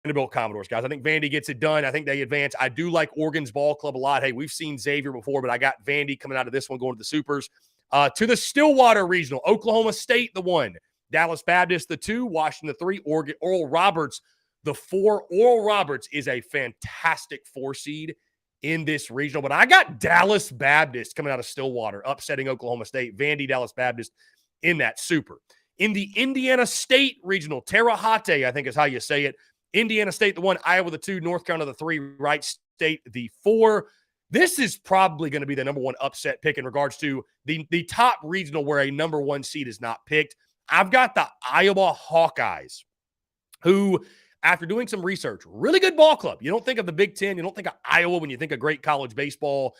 Vanderbilt Commodores, guys. I think Vandy gets it done. I think they advance. I do like Oregon's ball club a lot. Hey, we've seen Xavier before, but I got Vandy coming out of this one, going to the Supers. To the Stillwater Regional, Oklahoma State, the 1, Dallas Baptist, the 2, Washington, the 3, Oregon, Oral Roberts, the 4. Oral Roberts is a fantastic 4 seed in this regional, but I got Dallas Baptist coming out of Stillwater, upsetting Oklahoma State. Vandy, Dallas Baptist in that Super. In the Indiana State Regional, Terre Haute, I think is how you say it. Indiana State, the 1, Iowa, the 2, North Carolina, the 3, Wright State, the 4. This is probably going to be the number 1 upset pick in regards to the top regional where a number 1 seed is not picked. I've got the Iowa Hawkeyes, who, after doing some research, really good ball club. You don't think of the Big Ten. You don't think of Iowa when you think of great college baseball,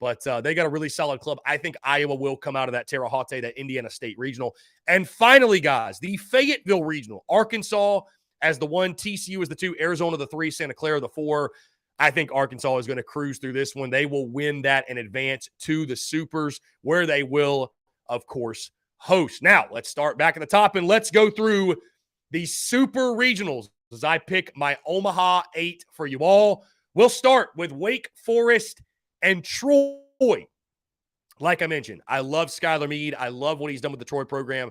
but they got a really solid club. I think Iowa will come out of that Terre Haute, that Indiana State Regional. And finally, guys, the Fayetteville Regional, Arkansas as the 1, TCU as the 2, Arizona the 3, Santa Clara the 4. I think Arkansas is going to cruise through this one. They will win that and advance to the Supers, where they will, of course, host. Now, let's start back at the top and let's go through the Super Regionals as I pick my Omaha 8 for you all. We'll start with Wake Forest and Troy. Like I mentioned, I love Skylar Meade. I love what he's done with the Troy program.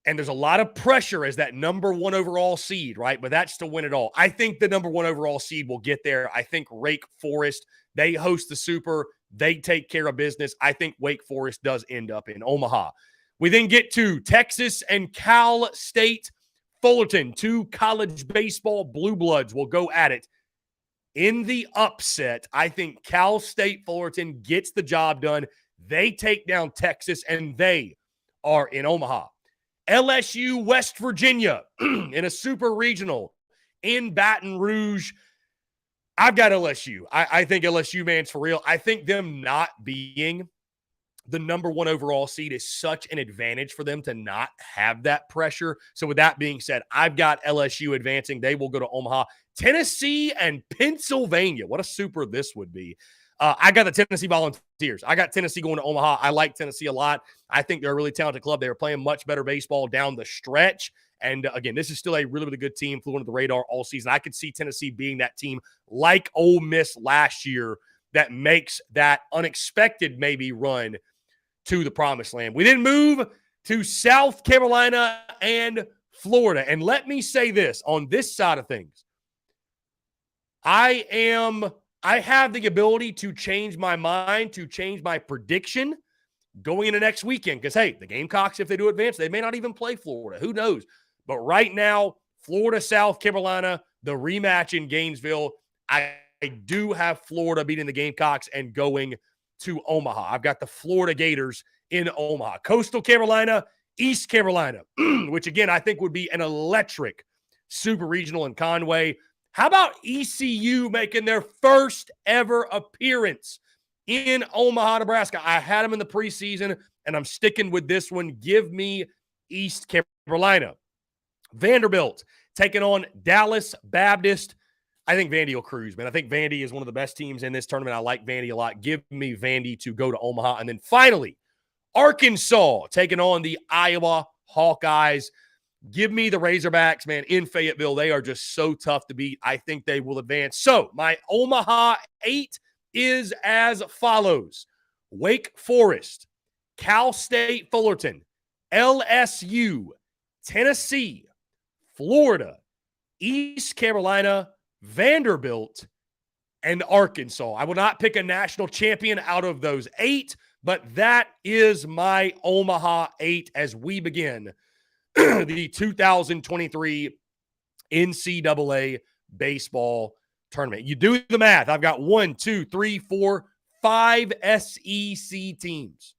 And there's a lot of pressure as that number 1 overall seed, right? But that's to win it all. I think the number 1 overall seed will get there. I think Wake Forest, they host the Super. They take care of business. I think Wake Forest does end up in Omaha. We then get to Texas and Cal State Fullerton. 2 college baseball blue bloods will go at it. In the upset, I think Cal State Fullerton gets the job done. They take down Texas, and they are in Omaha. LSU, West Virginia, in a Super Regional in Baton Rouge. I've got LSU. I think LSU, man's for real. I think them not being the number 1 overall seed is such an advantage for them to not have that pressure. So with that being said, I've got LSU advancing. They will go to Omaha. Tennessee and Pennsylvania. What a Super this would be. I got the Tennessee Volunteers. I got Tennessee going to Omaha. I like Tennessee a lot. I think they're a really talented club. They were playing much better baseball down the stretch. And again, this is still a really, really good team, flew under the radar all season. I could see Tennessee being that team like Ole Miss last year that makes that unexpected maybe run to the promised land. We then move to South Carolina and Florida. And let me say this on this side of things. I have the ability to change my mind, to change my prediction going into next weekend. Because, hey, the Gamecocks, if they do advance, they may not even play Florida. Who knows? But right now, Florida, South Carolina, the rematch in Gainesville, I do have Florida beating the Gamecocks and going to Omaha. I've got the Florida Gators in Omaha. Coastal Carolina, East Carolina, which, again, I think would be an electric super regional in Conway. How about ECU making their first ever appearance in Omaha, Nebraska? I had them in the preseason, and I'm sticking with this one. Give me East Carolina. Vanderbilt taking on Dallas Baptist. I think Vandy will cruise, man. I think Vandy is one of the best teams in this tournament. I like Vandy a lot. Give me Vandy to go to Omaha. And then finally, Arkansas taking on the Iowa Hawkeyes. Give me the Razorbacks, man, in Fayetteville. They are just so tough to beat. I think they will advance. So my Omaha 8 is as follows. Wake Forest, Cal State Fullerton, LSU, Tennessee, Florida, East Carolina, Vanderbilt, and Arkansas. I will not pick a national champion out of those 8, but that is my Omaha 8 as we begin the 2023 NCAA baseball tournament. You do the math. I've got 1, 2, 3, 4, 5 SEC teams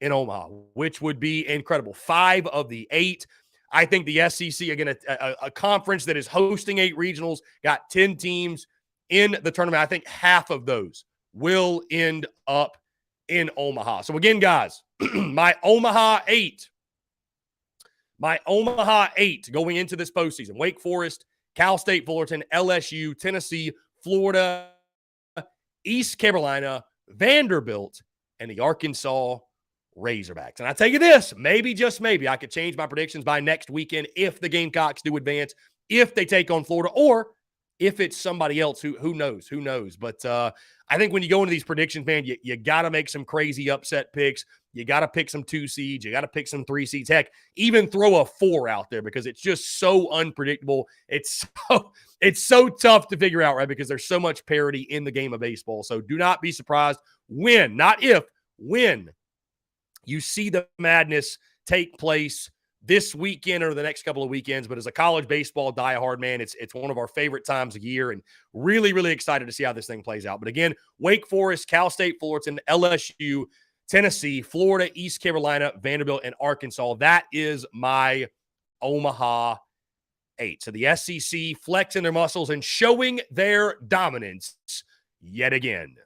in Omaha, which would be incredible. 5 of the 8. I think the SEC, again, a conference that is hosting 8 regionals, got 10 teams in the tournament. I think half of those will end up in Omaha. So again, guys, my Omaha 8 going into this postseason: Wake Forest, Cal State Fullerton, LSU, Tennessee, Florida, East Carolina, Vanderbilt, and the Arkansas Razorbacks. And I tell you this, maybe, just maybe, I could change my predictions by next weekend if the Gamecocks do advance, if they take on Florida, or if it's somebody else. Who knows? But I think when you go into these predictions, man, you got to make some crazy upset picks. You got to pick some 2 seeds. You got to pick some 3 seeds. Heck, even throw a 4 out there because it's just so unpredictable. It's so tough to figure out, right? Because there's so much parity in the game of baseball. So do not be surprised when, not if, when you see the madness take place this weekend or the next couple of weekends. But as a college baseball diehard, man, it's one of our favorite times of year, and really, really excited to see how this thing plays out. But again, Wake Forest, Cal State Fullerton, LSU, Tennessee, Florida, East Carolina, Vanderbilt, and Arkansas. That is my Omaha 8. So the SEC flexing their muscles and showing their dominance yet again.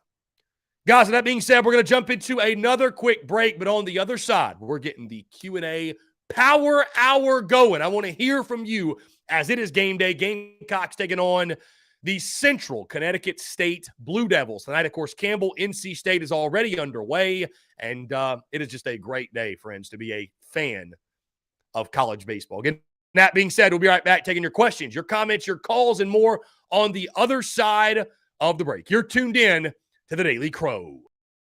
Guys, with that being said, we're going to jump into another quick break, but on the other side, we're getting the Q&A Power Hour going. I want to hear from you as it is game day. Gamecocks taking on the Central Connecticut State Blue Devils. Tonight, of course, Campbell, NC State is already underway, and it is just a great day, friends, to be a fan of college baseball. Again, that being said, we'll be right back taking your questions, your comments, your calls, and more on the other side of the break. You're tuned in to the Daily Crow.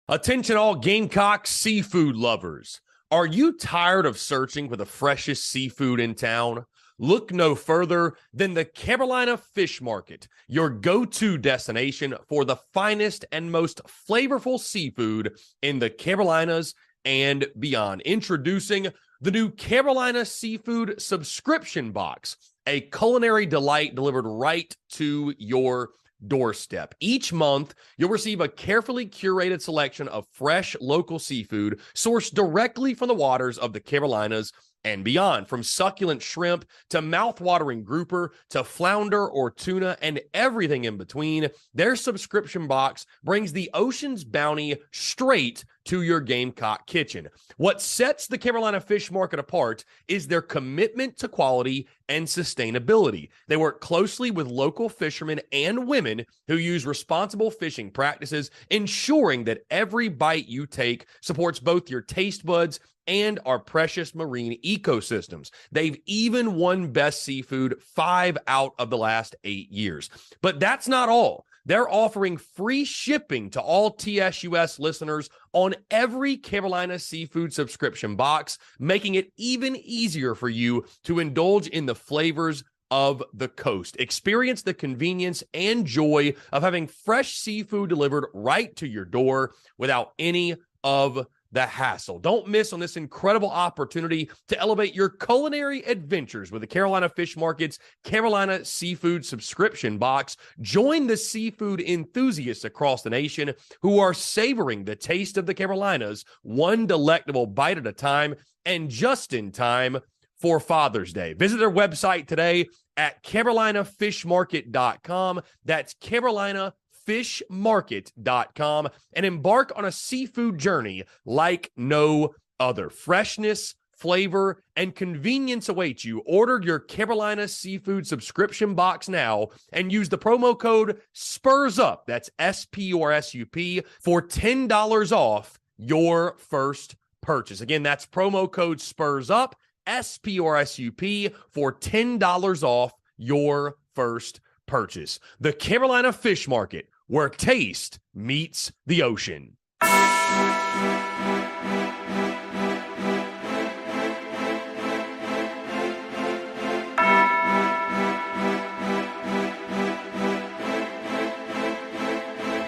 Attention all Gamecock seafood lovers. Are you tired of searching for the freshest seafood in town? Look no further than the Carolina Fish Market, your go-to destination for the finest and most flavorful seafood in the Carolinas and beyond. Introducing the new Carolina Seafood Subscription Box, a culinary delight delivered right to your doorstep. Each month, you'll receive a carefully curated selection of fresh local seafood sourced directly from the waters of the Carolinas and beyond. From succulent shrimp to mouth-watering grouper to flounder or tuna and everything in between, their subscription box brings the ocean's bounty straight to your Gamecock kitchen. What sets the Carolina Fish Market apart is their commitment to quality and sustainability. They work closely with local fishermen and women who use responsible fishing practices, ensuring that every bite you take supports both your taste buds and our precious marine ecosystems. They've even won Best Seafood 5 out of the last 8 years. But that's not all. they're offering free shipping to all TSUS listeners on every Carolina seafood subscription box, making it even easier for you to indulge in the flavors of the coast. Experience the convenience and joy of having fresh seafood delivered right to your door without any of the hassle. Don't miss on this incredible opportunity to elevate your culinary adventures with the Carolina Fish Market's Carolina Seafood Subscription Box. Join the seafood enthusiasts across the nation who are savoring the taste of the Carolinas, one delectable bite at a time, and just in time for Father's Day. Visit their website today at carolinafishmarket.com. That's carolinafishmarket.com, and embark on a seafood journey like no other. Freshness, flavor, and convenience await you. Order your Carolina Seafood subscription box now and use the promo code SPURSUP, that's SPURSUP, for $10 off your first purchase. Again, that's promo code SPURSUP, SPURSUP, for $10 off your first purchase. The Carolina Fish Market, where taste meets the ocean.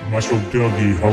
Muscle Dougie, ho.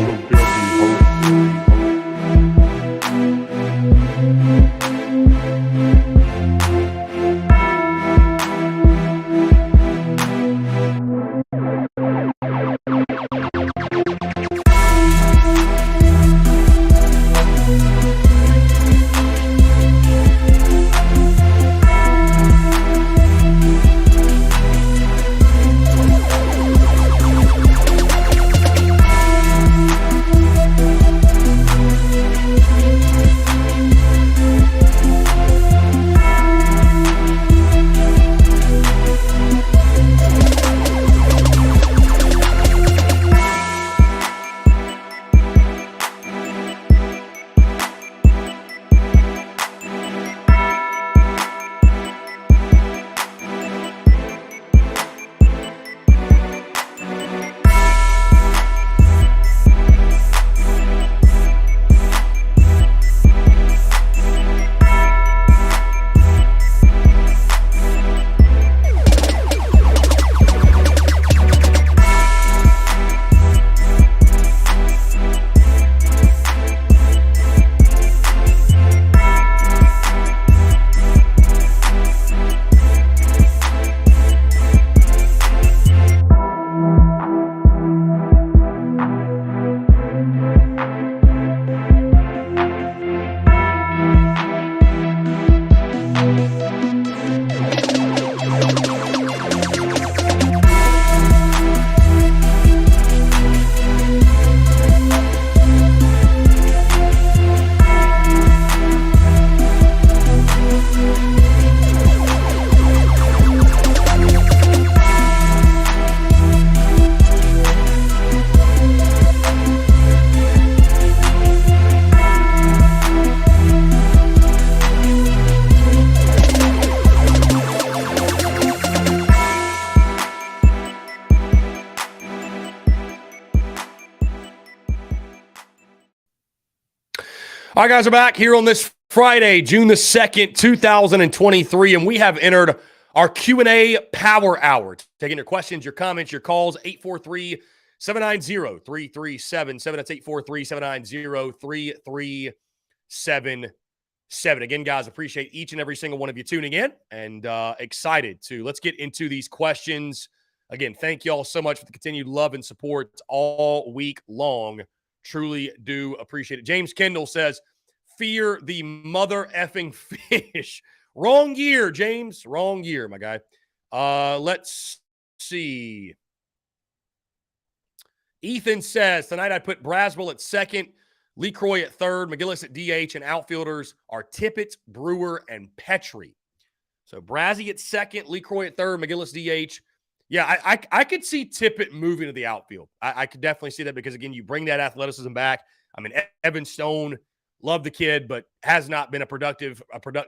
All right, guys, we're back here on this Friday, June the 2nd, 2023, and we have entered our Q&A Power Hour. Taking your questions, your comments, your calls, 843-790-3377. That's 843-790-3377. Again, guys, appreciate each and every single one of you tuning in, and excited to let's get into these questions. Again, thank you all so much for the continued love and support all week long. Truly do appreciate it. James Kendall says, fear the mother effing fish. Wrong year, James. Wrong year, my guy. Let's see. Ethan says, tonight I put Braswell at second, Lee Croy at third, McGillis at DH, and outfielders are Tippett, Brewer, and Petrie. So Brazzy at second, Lee Croy at third, McGillis DH. Yeah, I could see Tippett moving to the outfield. I could definitely see that because, again, you bring that athleticism back. I mean, Evan Stone, love the kid, but has not been a productive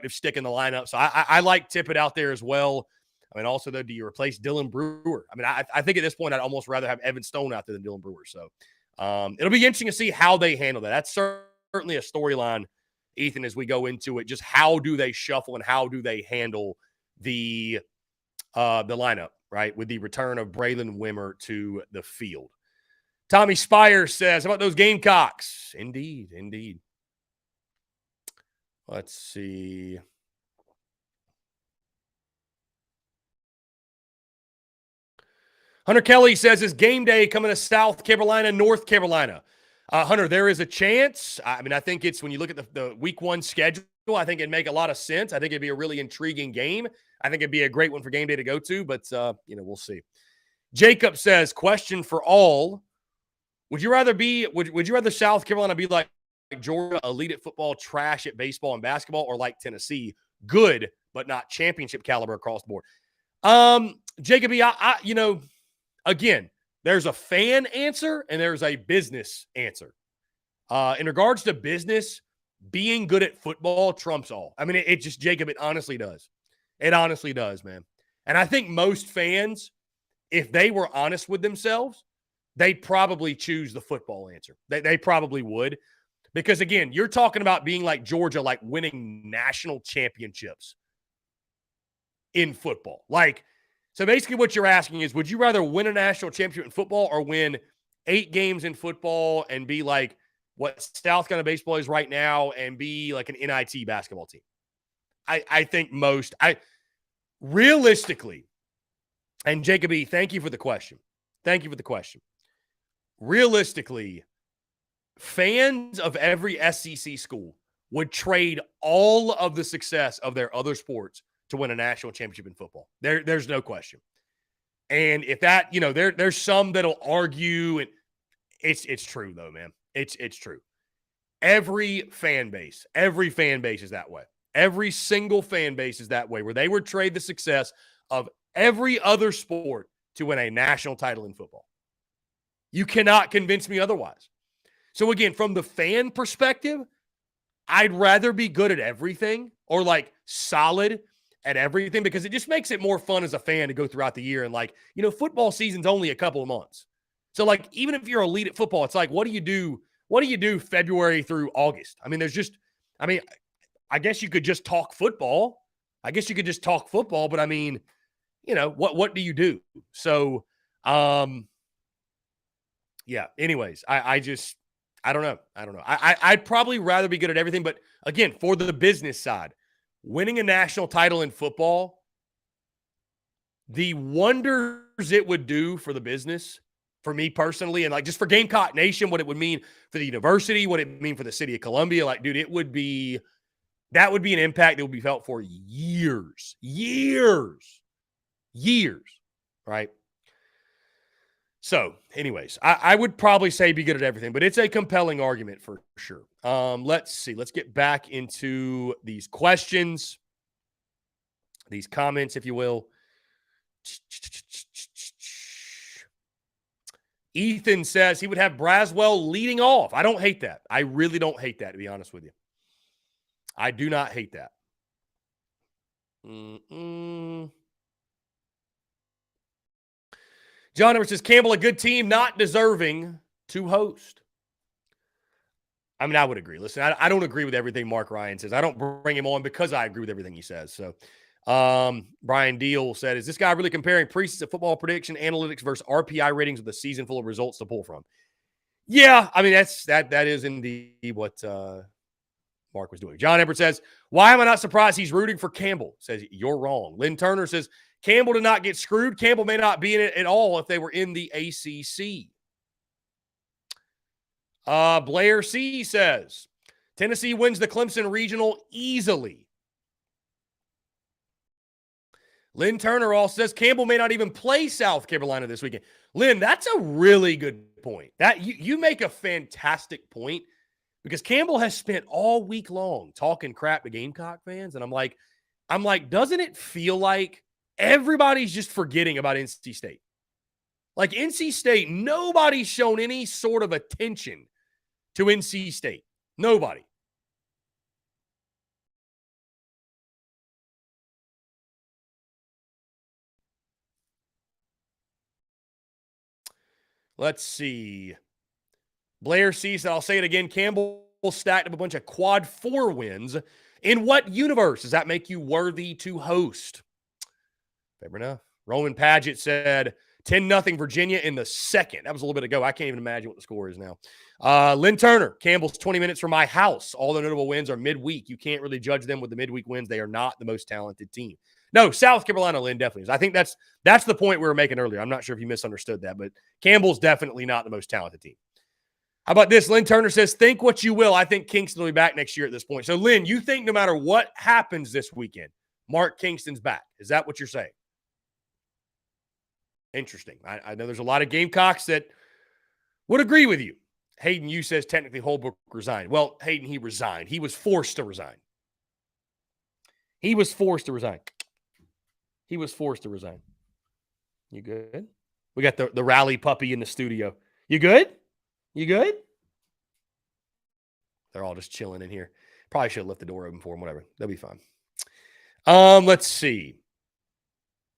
stick in the lineup. So I like Tippett out there as well. I mean, also, though, do you replace Dylan Brewer? I mean, I think at this point, I'd almost rather have Evan Stone out there than Dylan Brewer. So it'll be interesting to see how they handle that. That's certainly a storyline, Ethan, as we go into it. Just how do they shuffle and how do they handle the lineup, right, with the return of Braylon Wimmer to the field. Tommy Spire says, how about those Gamecocks? Indeed, indeed. Let's see. Hunter Kelly says, is game day coming to South Carolina, North Carolina? Hunter, there is a chance. I mean, I think it's when you look at the week one schedule, I think it'd make a lot of sense. I think it'd be a really intriguing game. I think it'd be a great one for game day to go to, but, we'll see. Jacob says, question for all. Would you rather South Carolina be like Georgia, elite at football, trash at baseball and basketball, or like Tennessee, good, but not championship caliber across the board? Jacob, again, there's a fan answer and there's a business answer. In regards to business, being good at football trumps all. I mean, Jacob, it honestly does. It honestly does, man. And I think most fans, if they were honest with themselves, they'd probably choose the football answer. They probably would. Because, again, you're talking about being like Georgia, like winning national championships in football. So basically what you're asking is, would you rather win a national championship in football or win 8 games in football and be like what South Carolina baseball is right now and be like an NIT basketball team? I think realistically, and Jacob E., thank you for the question. Thank you for the question. Realistically, fans of every SEC school would trade all of the success of their other sports to win a national championship in football. There's no question. And if that, there's some that'll argue, and it's true though, man. It's true. Every fan base is that way. Every single fan base is that way, where they would trade the success of every other sport to win a national title in football. You cannot convince me otherwise. So again, from the fan perspective, I'd rather be good at everything or like solid at everything, because it just makes it more fun as a fan to go throughout the year. And football season's only a couple of months. So even if you're elite at football, it's like, what do you do? What do you do February through August? I mean, I guess you could just talk football. But I mean, what do you do? So, yeah, anyways, I don't know. I'd probably rather be good at everything. But again, for the business side, winning a national title in football, the wonders it would do for the business, for me personally, and just for Gamecock Nation, what it would mean for the university, what it would mean for the city of Columbia, dude, that would be an impact that would be felt for years, right? So, anyways, I would probably say be good at everything, but it's a compelling argument for sure. Let's see. Let's get back into these questions, these comments, if you will. Ethan says he would have Braswell leading off. I don't hate that. I really don't hate that, to be honest with you. I do not hate that. John Edwards says, Campbell, a good team, not deserving to host. I mean, I would agree. Listen, I don't agree with everything Mark Ryan says. I don't bring him on because I agree with everything he says. So, Brian Deal said, is this guy really comparing preseason football prediction analytics versus RPI ratings with a season full of results to pull from? Yeah, I mean, that is indeed what Mark was doing. John Edwards says, why am I not surprised he's rooting for Campbell? Says, you're wrong. Lynn Turner says, Campbell did not get screwed. Campbell may not be in it at all if they were in the ACC. Blair C says, Tennessee wins the Clemson Regional easily. Lynn Turner also says Campbell may not even play South Carolina this weekend. Lynn, that's a really good point. That you make a fantastic point, because Campbell has spent all week long talking crap to Gamecock fans, and I'm like, doesn't it feel like everybody's just forgetting about NC State? Like NC State, nobody's shown any sort of attention to NC State. Nobody. Let's see. Blair C said, I'll say it again. Campbell stacked up a bunch of quad 4 wins. In what universe does that make you worthy to host? Fair enough. Roman Paget said 10-0 Virginia in the second. That was a little bit ago. I can't even imagine what the score is now. Lynn Turner, Campbell's 20 minutes from my house. All the notable wins are midweek. You can't really judge them with the midweek wins. They are not the most talented team. No, South Carolina, Lynn definitely is. I think that's the point we were making earlier. I'm not sure if you misunderstood that, but Campbell's definitely not the most talented team. How about this? Lynn Turner says, think what you will. I think Kingston will be back next year at this point. So, Lynn, you think no matter what happens this weekend, Mark Kingston's back. Is that what you're saying? Interesting. I know there's a lot of Gamecocks that would agree with you. Hayden Yu says technically Holbrook resigned. Well, Hayden, he resigned. He was forced to resign. He was forced to resign. You good? We got the rally puppy in the studio. You good? You good? They're all just chilling in here. Probably should have left the door open for them. Whatever. They'll be fine. Let's see.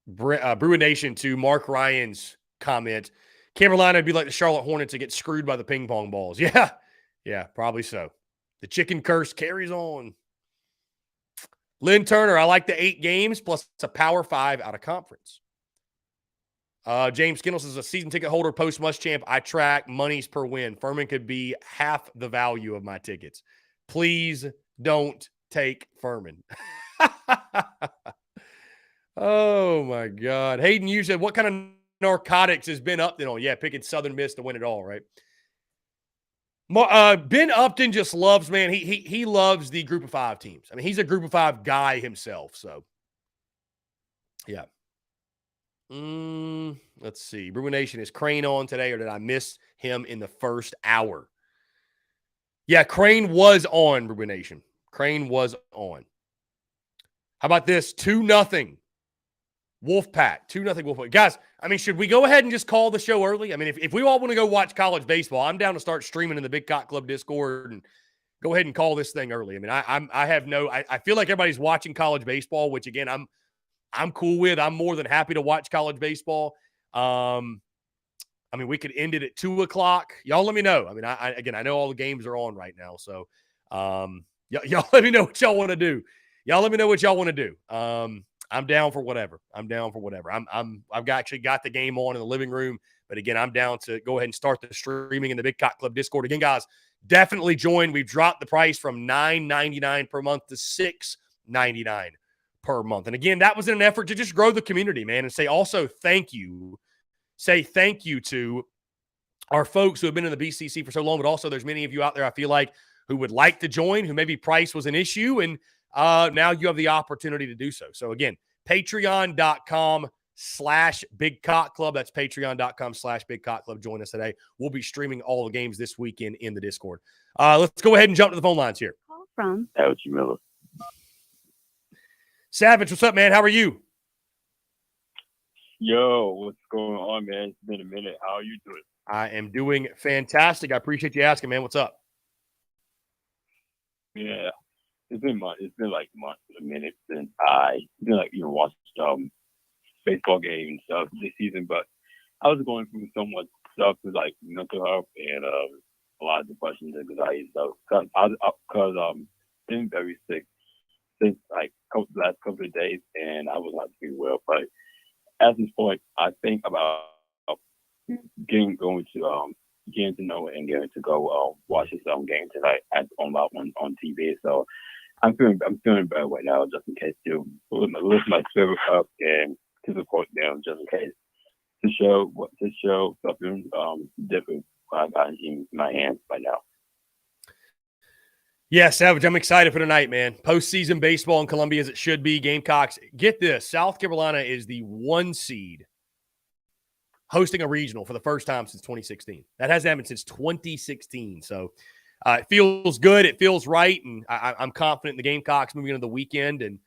Bruin Nation to Mark Ryan's comment. Carolina would be like the Charlotte Hornets to get screwed by the ping pong balls. Yeah, probably so. The chicken curse carries on. Lynn Turner, I like the 8 games plus a Power 5 out of conference. James Skinnles is a season ticket holder, post Muschamp. I track monies per win. Furman could be half the value of my tickets. Please don't take Furman. Oh, my God. Hayden, you said, what kind of narcotics has Ben Upton on? Yeah, picking Southern Miss to win it all, right? Ben Upton just loves, man, he loves the group of 5 teams. I mean, he's a group of 5 guy himself, so. Yeah. Let's see. Bruin Nation, is Crane on today, or did I miss him in the first hour? Yeah, Crane was on, Bruin Nation. Crane was on. How about this? 2-0. Wolfpack. 2-0 Wolfpack. Guys, I mean, should we go ahead and just call the show early? I mean, if we all want to go watch college baseball, I'm down to start streaming in the Big Cock Club Discord and go ahead and call this thing early. I mean, I feel like everybody's watching college baseball, which again, I'm cool with. I'm more than happy to watch college baseball. I mean, we could end it at 2:00. Y'all let me know. I mean, I know all the games are on right now. So y'all let me know what y'all want to do. I'm down for whatever. I've actually got the game on in the living room. But again, I'm down to go ahead and start the streaming in the Big Cock Club Discord. Again, guys, definitely join. We've dropped the price from $9.99 per month to $6.99 per month. And again, that was in an effort to just grow the community, man, and say thank you to our folks who have been in the BCC for so long, but also there's many of you out there, I feel like, who would like to join, who maybe price was an issue, and now you have the opportunity to do so. So again, patreon.com/Big Cock Club. That's patreon.com/Big Cock Club. Join us today. We'll be streaming all the games this weekend in the Discord. Let's go ahead and jump to the phone lines here. Call from Ouchie Miller. Savage, what's up, man? How are you? Yo, what's going on, man? It's been a minute. How are you doing? I am doing fantastic. I appreciate you asking, man. What's up? Yeah, it's been months. It's been like months, a minute since I watched baseball game and stuff this season. But I was going through so much stuff with like mental health and a lot of depression and anxiety and stuff. Cause been very sick since like the last couple of days, and I was not feeling well. But at this point, I think about getting to know and getting to go watch this game tonight on TV. So I'm feeling better right now, just in case to lift my spirit up and to support them, just in case to show something different I got in my hands right now. Yeah, Savage, I'm excited for tonight, man. Postseason baseball in Columbia as it should be. Gamecocks, get this. South Carolina is the 1 seed hosting a regional for the first time since 2016. That hasn't happened since 2016. So it feels good. It feels right. And I'm confident in the Gamecocks moving into the weekend and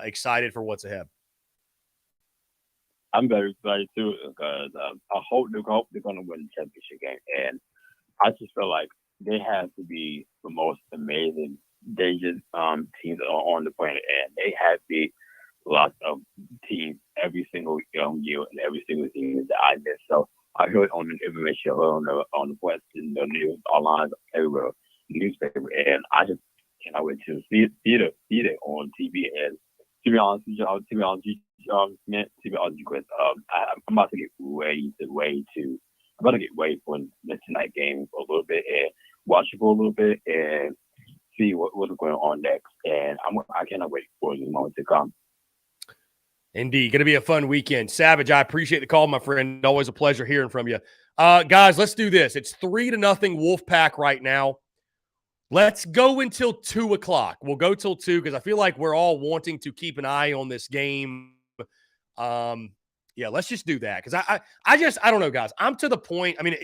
excited for what's ahead. I'm very excited, too, because I hope they're going to win the championship game. And I just feel like they have to be the most amazing, dangerous teams on the planet, and they have beat lots of teams every single year and every single season that I miss. So I heard on the information on the West and the news online everywhere, newspaper, and I just cannot wait to see it on TV. And to be honest, man, to be honest, Chris, I'm about to get I'm about to get ready for the tonight game a little bit and watch it for a little bit and see what's going on next. And I cannot wait for this moment to come. Indeed. Going to be a fun weekend. Savage, I appreciate the call, my friend. Always a pleasure hearing from you. Guys, let's do this. It's 3-0 Wolfpack right now. Let's go until 2 o'clock. We'll go till 2 because I feel like we're all wanting to keep an eye on this game. Yeah, let's just do that because I don't know, guys. I'm to the point. I mean,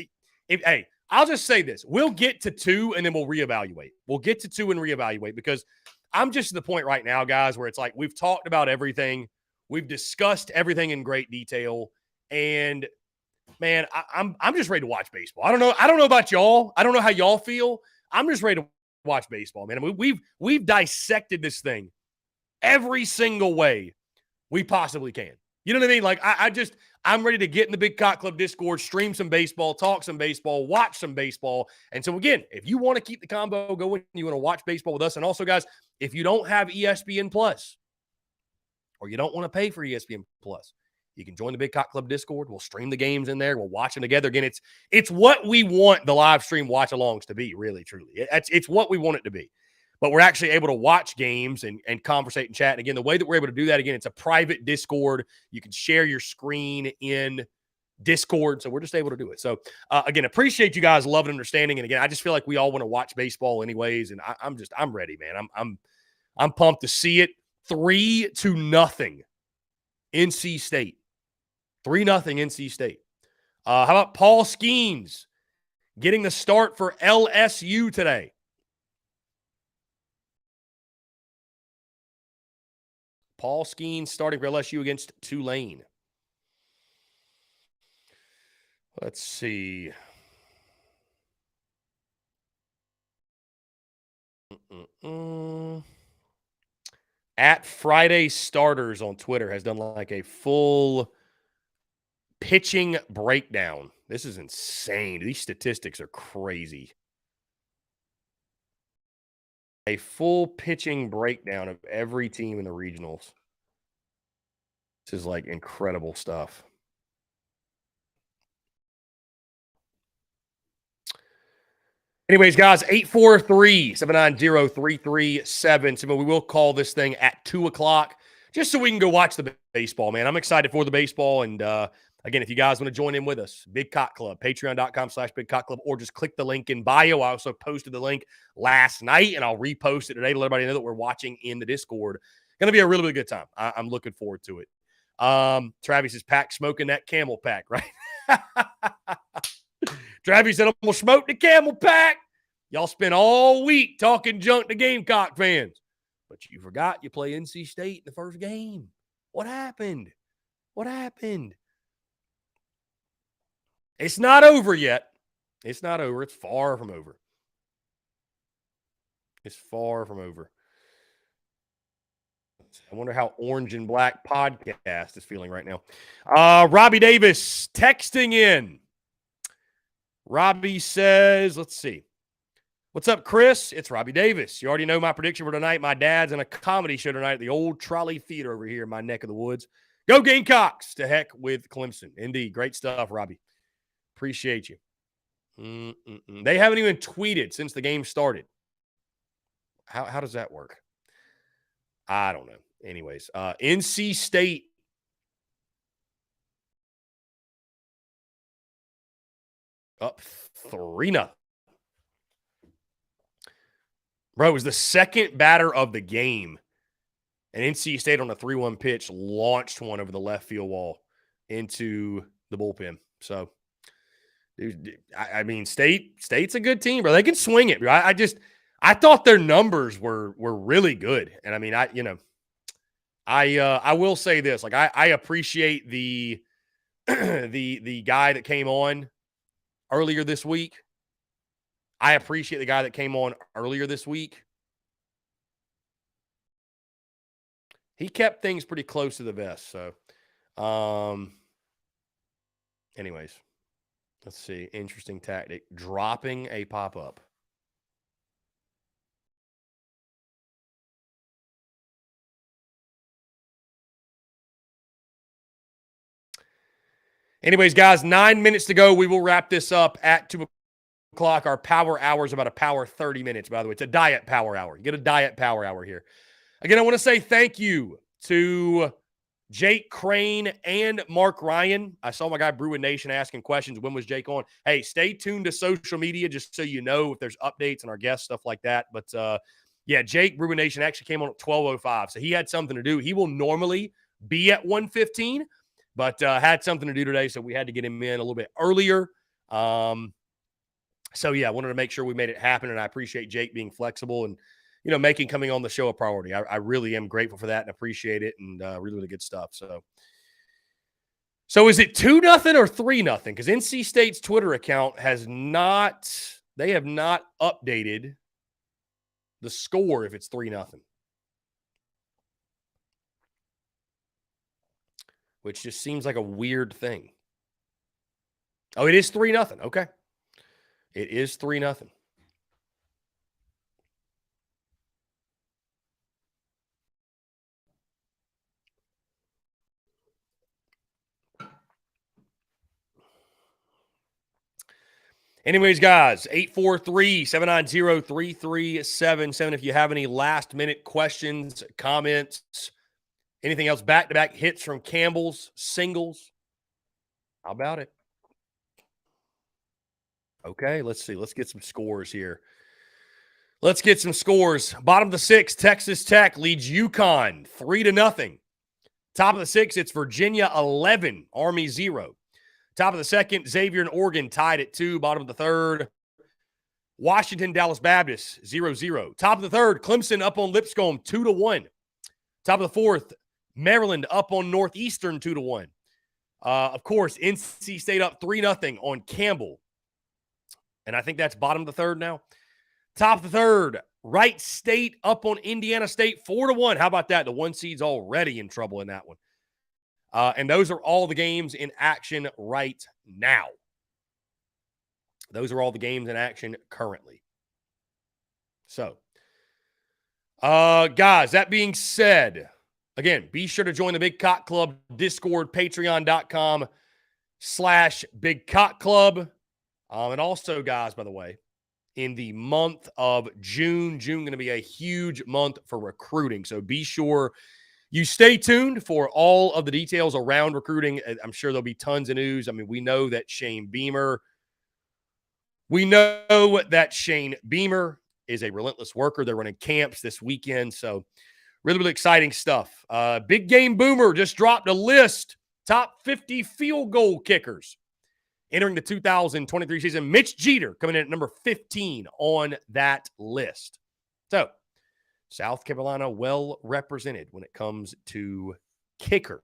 hey, I'll just say this. We'll get to 2 and then we'll reevaluate. We'll get to 2 and reevaluate because I'm just to the point right now, guys, where it's like we've talked about everything. We've discussed everything in great detail. And, man, I'm just ready to watch baseball. I don't know about y'all. I don't know how y'all feel. I'm just ready to watch baseball, man. I mean, we've dissected this thing every single way we possibly can. You know what I mean? Like, I'm ready to get in the Big Cock Club Discord, stream some baseball, talk some baseball, watch some baseball. And so, again, if you want to keep the combo going, you want to watch baseball with us. And also, guys, if you don't have ESPN Plus or you don't want to pay for ESPN Plus, you can join the Big Cock Club Discord. We'll stream the games in there. We'll watch them together. Again, it's what we want the live stream watch-alongs to be, really, truly. It's what we want it to be. But we're actually able to watch games and conversate and chat. And again, the way that we're able to do that, again, it's a private Discord. You can share your screen in Discord. So we're just able to do it. So, again, appreciate you guys' love and understanding. And again, I just feel like we all want to watch baseball anyways. And I'm ready, man. I'm pumped to see it. 3-0 NC State. 3-0 NC State. How about Paul Skeens getting the start for LSU today? Paul Skeens starting for LSU against Tulane. Let's see. At Friday Starters on Twitter has done like a full pitching breakdown. This is insane. These statistics are crazy. A full pitching breakdown of every team in the regionals. This is like incredible stuff. Anyways, guys, 843-790-3377. We will call this thing at 2 o'clock just so we can go watch the baseball, man. I'm excited for the baseball. And, again, if you guys want to join in with us, Big Cock Club, patreon.com/Big Cock Club, or just click the link in bio. I also posted the link last night, and I'll repost it today to let everybody know that we're watching in the Discord. Going to be a really, really good time. I'm looking forward to it. Travis is pack smoking that Camel pack, right? Travis said, I'm going to smoke the Camel pack. Y'all spent all week talking junk to Gamecock fans. But you forgot you play NC State in the first game. What happened? What happened? It's not over yet. It's not over. It's far from over. It's far from over. I wonder how Orange and Black podcast is feeling right now. Robbie Davis texting in. Robbie says, let's see. What's up, Chris? It's Robbie Davis. You already know my prediction for tonight. My dad's in a comedy show tonight at the old Trolley Theater over here in my neck of the woods. Go Gamecocks. To heck with Clemson. Indeed. Great stuff, Robbie. Appreciate you. They haven't even tweeted since the game started. How does that work? I don't know. Anyways, NC State. Up 3-0. Bro, it was the second batter of the game. And NC State on a 3-1 pitch launched one over the left field wall into the bullpen. So, dude, I mean, State's a good team, bro. They can swing it, bro. I thought their numbers were really good. And I mean, I will say this. Like, I appreciate the the guy that came on earlier this week. I appreciate the guy that came on earlier this week. He kept things pretty close to the vest. So, anyways, Let's see. Interesting tactic. Dropping a pop-up. Anyways, guys, 9 minutes to go. We will wrap this up at 2 o'clock. Our power hour is about a power 30 minutes, by the way. It's a diet power hour. You get a diet power hour here. Again, I want to say thank you to Jake Crane and Mark Ryan. I saw my guy Bruin Nation asking questions. When was Jake on? Hey, stay tuned to social media just so you know if there's updates and our guests, stuff like that. But, yeah, Jake Bruin Nation actually came on at 12:05, so he had something to do. He will normally be at 1:15, but had something to do today, so we had to get him in a little bit earlier. So, yeah, I wanted to make sure we made it happen, and I appreciate Jake being flexible and, making coming on the show a priority. I really am grateful for that and appreciate it, and really, really good stuff. So is it 2-0 or 3-0? Because NC State's Twitter account have not updated the score if it's 3-0. Which just seems like a weird thing. Oh, it is 3-0. Okay. It is 3-0. Anyways, guys, 843-790-3377. If you have any last-minute questions, comments, anything else, back-to-back hits from Campbell's, singles, how about it? Okay, let's see. Let's get some scores here. Let's get some scores. Bottom of the 6, Texas Tech leads UConn 3-0. Top of the 6, it's Virginia 11, Army 0. Top of the 2nd, Xavier and Oregon tied at 2. Bottom of the 3rd, Washington, Dallas Baptist 0-0. Top of the 3rd, Clemson up on Lipscomb 2-1. Top of the 4th, Maryland up on Northeastern 2-1. Of course, NC State up 3-0 on Campbell. And I think that's bottom of the 3rd now. Top of the 3rd, Wright State up on Indiana State 4-1. How about that? The 1 seed's already in trouble in that one. And those are all the games in action right now. Those are all the games in action currently. So, guys, that being said, again, be sure to join the Big Cock Club Discord, patreon.com/Big Cock Club. And also, guys, by the way, in the month of June going to be a huge month for recruiting. So be sure you stay tuned for all of the details around recruiting. I'm sure there'll be tons of news. I mean, we know that Shane Beamer is a relentless worker. They're running camps this weekend. So really, really exciting stuff. Big Game Boomer just dropped a list. Top 50 field goal kickers entering the 2023 season. Mitch Jeter coming in at number 15 on that list. So South Carolina well represented when it comes to kickers.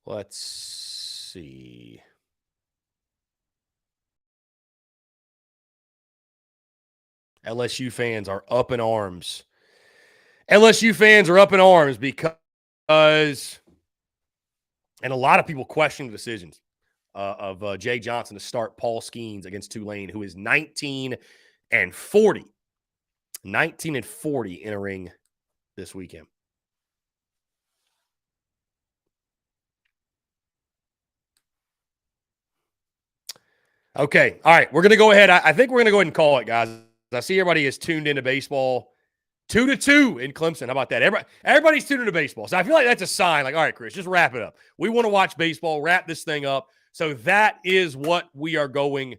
Let's see. LSU fans are up in arms. Because, and a lot of people question the decisions of Jay Johnson to start Paul Skeens against Tulane, who is 19-40. 19-40 entering this weekend. Okay. All right. We're going to go ahead. I think we're going to go ahead and call it, guys. I see everybody is tuned into baseball. 2-2 in Clemson. How about that? Everybody's tuned into baseball. So I feel like that's a sign. Like, all right, Chris, just wrap it up. We want to watch baseball. Wrap this thing up. So that is what we are going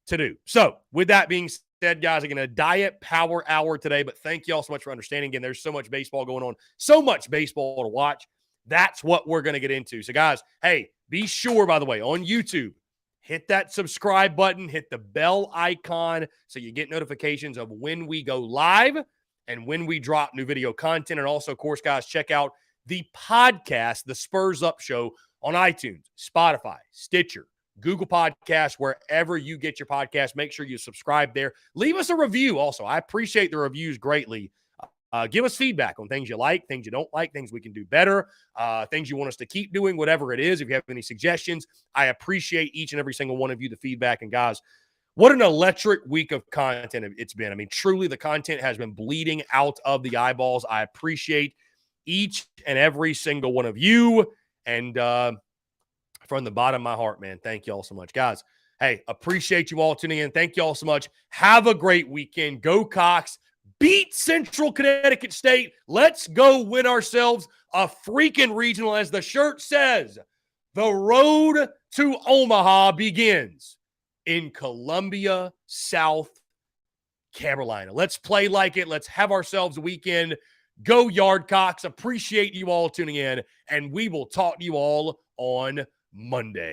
to do. So with that being said, guys, again, a diet power hour today. But thank you all so much for understanding. Again, there's so much baseball going on. So much baseball to watch. That's what we're going to get into. So, guys, hey, be sure, by the way, on YouTube, hit that subscribe button, hit the bell icon so you get notifications of when we go live and when we drop new video content. And also, of course, guys, check out the podcast, The Spurs Up Show, on iTunes, Spotify, Stitcher, Google Podcasts, wherever you get your podcast. Make sure you subscribe there. Leave us a review also. I appreciate the reviews greatly. Give us feedback on things you like, things you don't like, things we can do better, things you want us to keep doing, whatever it is. If you have any suggestions, I appreciate each and every single one of you, the feedback. And guys, what an electric week of content it's been. I mean, truly, the content has been bleeding out of the eyeballs. I appreciate each and every single one of you. And from the bottom of my heart, man, thank you all so much. Guys, hey, appreciate you all tuning in. Thank you all so much. Have a great weekend. Go Cox. Beat Central Connecticut State. Let's go win ourselves a freaking regional. As the shirt says, the road to Omaha begins in Columbia, South Carolina. Let's play like it. Let's have ourselves a weekend. Go Yardcocks. Appreciate you all tuning in, and we will talk to you all on Monday.